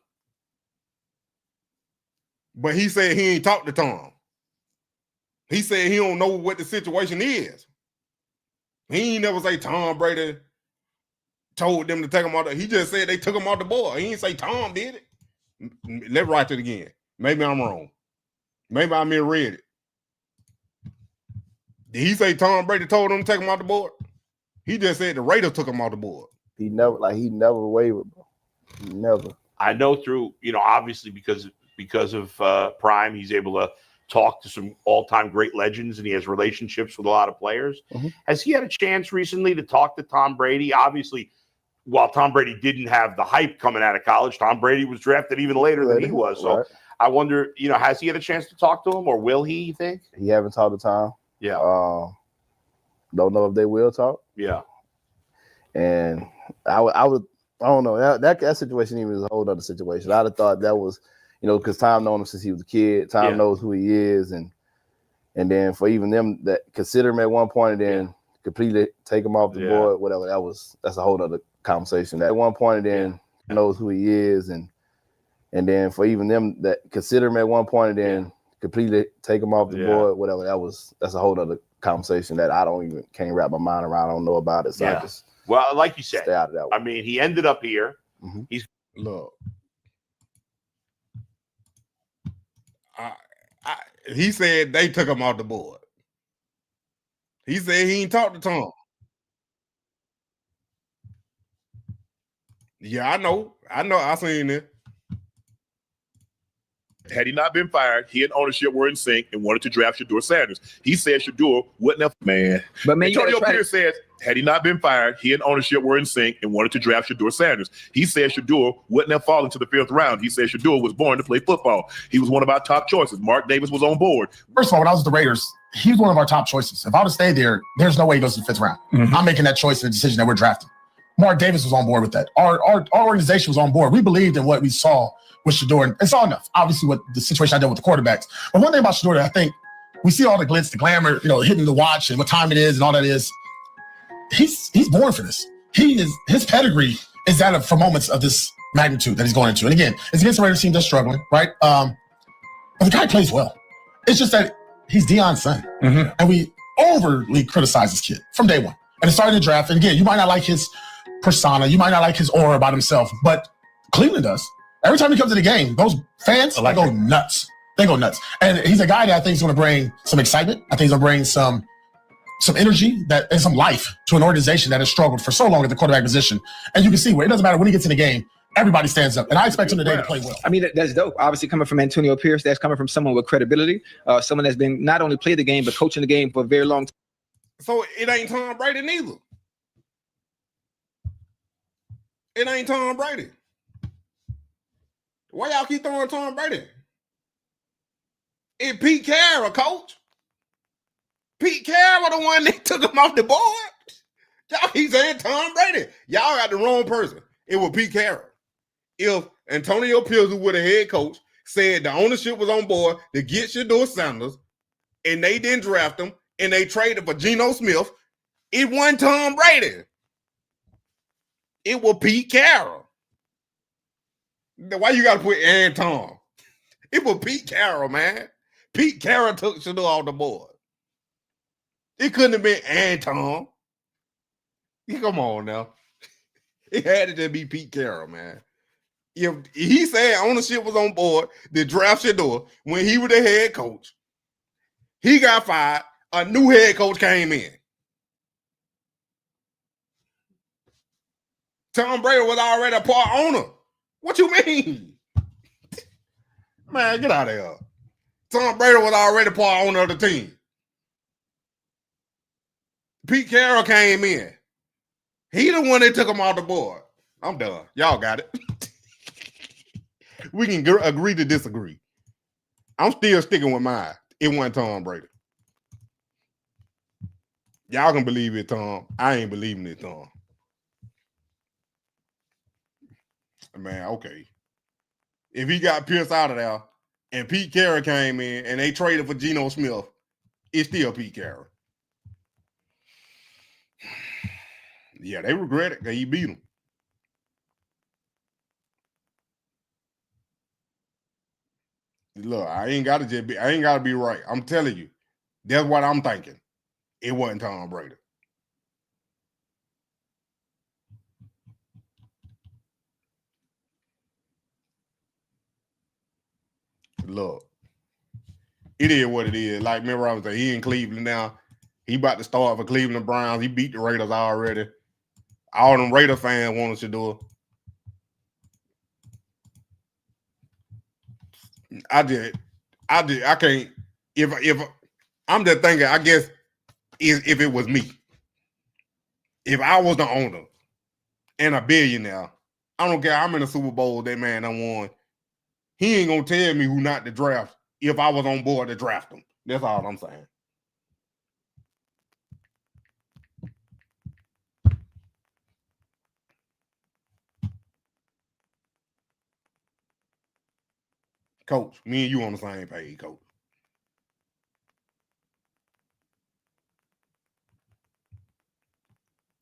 C: But he said he ain't talked to Tom. He said he don't know what the situation is. He ain't never say Tom Brady told them to take him out. He just said they took him off the board. He ain't say Tom did it. Let's write it again. Maybe I'm wrong. Maybe I misread it. Did he say Tom Brady told them to take him off the board? He just said the Raiders took him off the board.
V: He never wavered, bro. He never.
A: I know through, obviously because of Prime, he's able to talk to some all-time great legends, and he has relationships with a lot of players. Mm-hmm. Has he had a chance recently to talk to Tom Brady? Obviously, while Tom Brady didn't have the hype coming out of college, Tom Brady was drafted even later than he was. So right. I wonder, has he had a chance to talk to him, or will he, you think?
V: He haven't talked to Tom.
A: Yeah.
V: Don't know if they will talk.
A: Yeah.
V: And I don't know. That situation even is a whole other situation. I'd have thought that was, because Tom known him since he was a kid. Tom knows who he is, and then for even them that consider him at one point and then completely take him off the board, whatever. That's a whole other conversation. That at one point and then knows who he is, and then for even them that consider him at one point and then completely take him off the board, whatever. That's a whole other conversation that can't wrap my mind around. I don't know about it. So I just
A: like you said,
V: stay out of that one.
A: I mean, he ended up here.
V: Mm-hmm.
C: Look. He said they took him off the board. He said he ain't talked to Tom. Yeah, I know. I seen it.
D: Had he not been fired, he and ownership were in sync and wanted to draft Shedeur Sanders. He said Shedeur wouldn't have, man.
T: But man,
D: Antonio Pierce says, had he not been fired, he and ownership were in sync and wanted to draft Shedeur Sanders. He said Shedeur wouldn't have fallen to the 5th round. He said Shedeur was born to play football. He was one of our top choices. Mark Davis was on board.
F: First of all, when I was at the Raiders, he was one of our top choices. If I would have stayed there, there's no way he goes to the 5th round. Mm-hmm. I'm making that choice and the decision that we're drafting. Mark Davis was on board with that. Our organization was on board. We believed in what we saw with Shedeur. And it's all enough, obviously, with the situation I dealt with the quarterbacks. But one thing about Shedeur, I think we see all the glitz, the glamour, hitting the watch and what time it is and all that is. He's born for this. His pedigree is that for moments of this magnitude that he's going into. And again, it's against the Raiders team that's struggling, right? But the guy plays well. It's just that he's Deion's son. And we overly criticize this kid from day one. And it started in the draft. And again, you might not like his persona. You might not like his aura about himself. But Cleveland does. Every time he comes to the game, those fans, they go nuts. They go nuts. And he's a guy that I think is going to bring some excitement. I think he's going to bring some energy and some life to an organization that has struggled for so long at the quarterback position. And you can see where it doesn't matter when he gets in the game, everybody stands up. And I expect him today to play well.
E: I mean, that's dope. Obviously, coming from Antonio Pierce, that's coming from someone with credibility, someone that's been not only played the game, but coaching the game for a very long time.
C: So it ain't Tom Brady neither. It ain't Tom Brady. Why y'all keep throwing Tom Brady? It's Pete Carroll, coach. Pete Carroll the one that took him off the board. Y'all keep saying Tom Brady. Y'all got the wrong person. It was Pete Carroll. If Antonio Pierce, who was the head coach, said the ownership was on board to get Shedeur Sanders, and they didn't draft him, and they traded for Geno Smith, it wasn't Tom Brady. It was Pete Carroll. Why you got to put and Tom? It was Pete Carroll, man. Pete Carroll took Shedeur off the board. It couldn't have been and Tom. Come on now. It had to just be Pete Carroll, man. If he said ownership was on board to draft Shedeur when he was the head coach, he got fired. A new head coach came in. Tom Brady was already a part owner. What you mean? Man, get out of here. Tom Brady was already part owner of the team. Pete Carroll came in. He the one that took him off the board. I'm done. Y'all got it. We can agree to disagree. I'm still sticking with mine. It wasn't Tom Brady. Y'all can believe it, Tom. I ain't believing it, Tom. Man, okay. If he got Pierce out of there and Pete Carroll came in and they traded for Geno Smith, it's still Pete Carroll. Yeah, they regret it because he beat them. Look, I ain't gotta be right. I'm telling you. That's what I'm thinking. It wasn't Tom Brady. Look, it is what it is. Like, remember I was saying, he in Cleveland now. He about to start for Cleveland Browns. He beat the Raiders already. All them Raider fans wanted to do it. I can't. If I'm just thinking, I guess if it was me, if I was the owner and a billionaire, I don't care how many Super Bowls that man done won. He ain't gonna tell me who not to draft if I was on board to draft him. That's all I'm saying. Coach, me and you on the same page, Coach.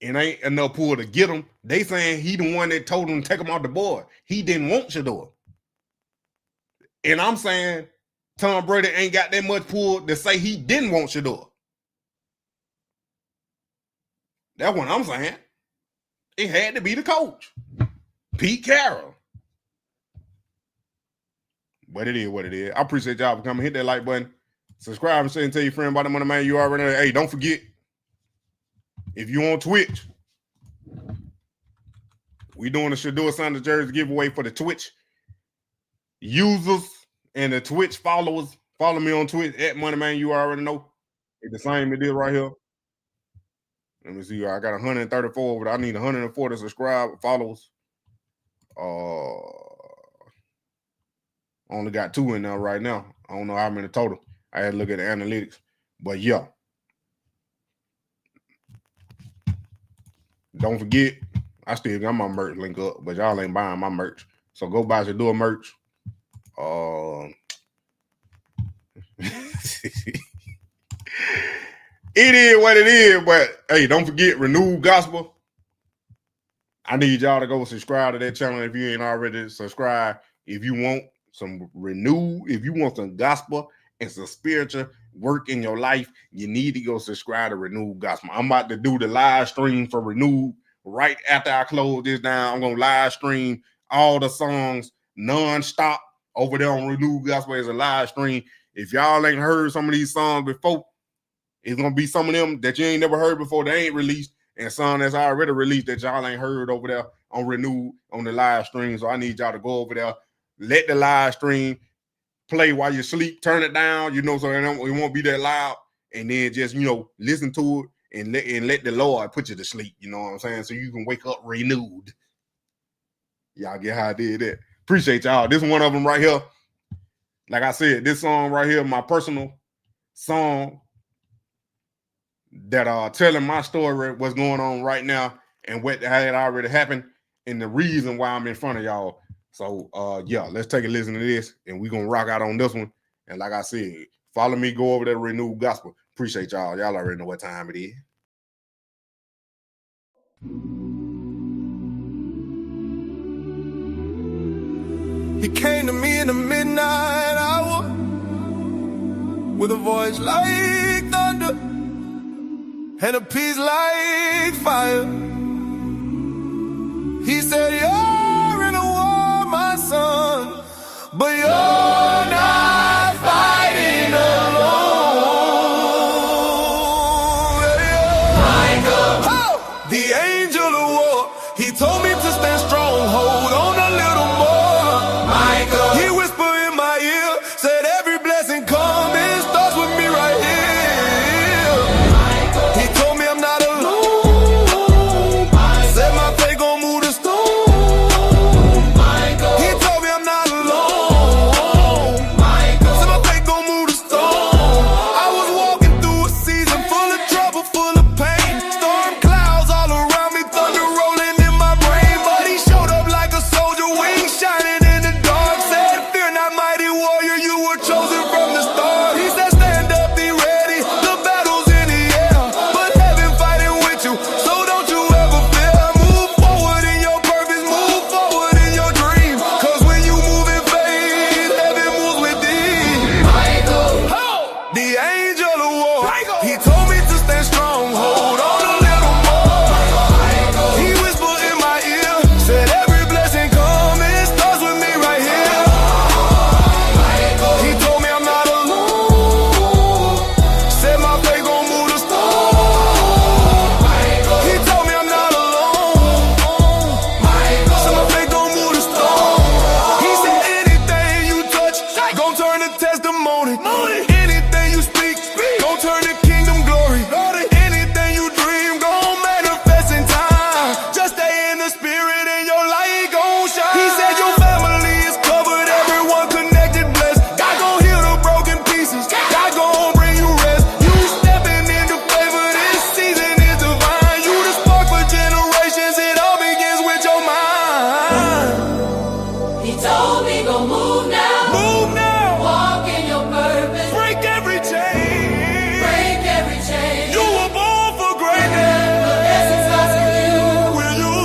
C: It ain't enough pull to get him. They saying he the one that told him to take him off the board. He didn't want Shedeur. And I'm saying Tom Brady ain't got that much pull to say he didn't want Shedeur. That's what I'm saying. It had to be the coach, Pete Carroll. But it is what it is. I appreciate y'all for coming. Hit that like button. Subscribe and say and tell your friend about the Money Man. You already know. Hey, don't forget, if you on Twitch, we doing a Shedeur Sanders jersey giveaway for the Twitch users and the Twitch followers. Follow me on Twitch at Money Man. You already know. It's the same it is right here. Let me see. I got 134, but I need 140 subscribe followers. Only got 2 in there right now. I don't know how many total. I had to look at the analytics. But yeah. Don't forget, I still got my merch link up, but y'all ain't buying my merch. So go buy Shedeur merch. It is what it is, but hey, don't forget Renewed Gospel. I need y'all to go subscribe to that channel if you ain't already subscribed. If you want some if you want some gospel and some spiritual work in your life, you need to go subscribe to Renewed Gospel. I'm about to do the live stream for Renewed right after I close this down. I'm going to live stream all the songs non-stop over there on Renewed Gospel as a live stream. If y'all ain't heard some of these songs before, it's going to be some of them that you ain't never heard before they ain't released, and some that's already released that y'all ain't heard over there on Renewed on the live stream. So I need y'all to go over there, let the live stream play while you sleep, turn it down, so it won't be that loud, and then just, listen to it and let the Lord put you to sleep, you know what I'm saying? So you can wake up renewed. Y'all get how I did that. Appreciate y'all. This one of them right here. Like I said, this song right here, my personal song that telling my story, what's going on right now and what had already happened and the reason why I'm in front of y'all. So yeah, let's take a listen to this and we're gonna rock out on this one. And like I said, follow me, go over there to Renewed Gospel. Appreciate y'all. Y'all already know what time it is.
G: He came to me in the midnight hour with a voice like thunder and a peace like fire. He said, you're in a war, my son, but you're not fighting alone. Michael, the angel of war, he told me to stand strong, hold on a little more. Michael, he whispered in my ear, said every blessing coming starts with me right here. Michael, he told me I'm not alone. Michael, said my faith gon' move the stone. Michael, he told me I'm not alone. Michael, said my faith gon' move the stone. I was walking through a season full of trouble, full of pain, storm clouds all around me, thunder rolling in my brain. But he showed up like a soldier, wings shining in the dark. Said, fear not, mighty warrior, you were chosen from the start. He said, stand up, be ready, the battle's in the air, but heaven fighting with you, so don't you ever fear. Move forward in your purpose, move forward in your dream, cause when you move in faith, heaven moves with thee. Michael, the angel of war, he told me to stand strong, hold on a little more. He whispered in my ear, said every blessing coming starts with me right here. He told me I'm not alone, said my faith gon' move the stone. He told me I'm not alone, said my faith gon' move the stone. He said anything you touch gon' turn to testimony. Anything you speak gon' turn to kingdom glory. Anything you dream gon' manifest in time. Just stay in the spirit and your light gon' shine. He said your family is covered, everyone connected, blessed. God gon' heal the broken pieces, God gon' bring you rest. You stepping into favor, this season is divine. You the spark for generations, it all begins with your mind.
H: He told me go move now.
G: Move now.
H: Walk in your purpose.
G: Break every chain.
H: Break every chain.
G: You were born for greatness.
H: The blessings starts with you.
G: Will you?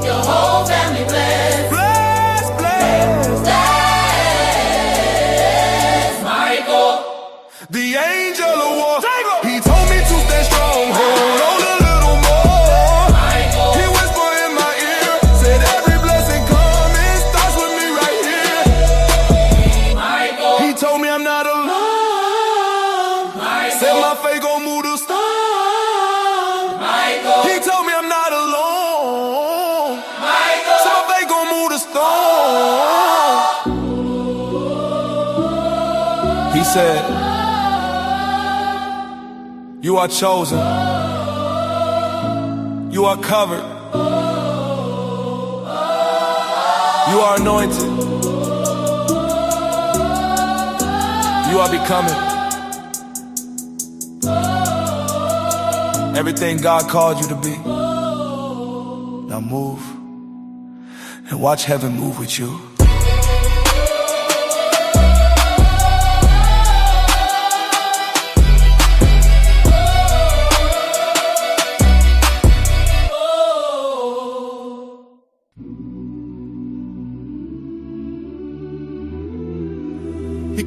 H: Your whole family blessed.
G: Bless, bless.
H: Blessed. Michael,
G: The angel of war, he told me to stand strong, hold on a little more.
H: Michael,
G: He whispered in my ear, said every blessing coming starts with me right here.
H: Michael,
G: He told me I'm not alone, said my faith gon' move the stone.
H: Michael,
G: He told me I'm not alone,
H: Michael,
G: said my faith gon' move the stone. He said, you are chosen, you are covered, you are anointed, you are becoming everything God called you to be. I move and watch heaven move with you.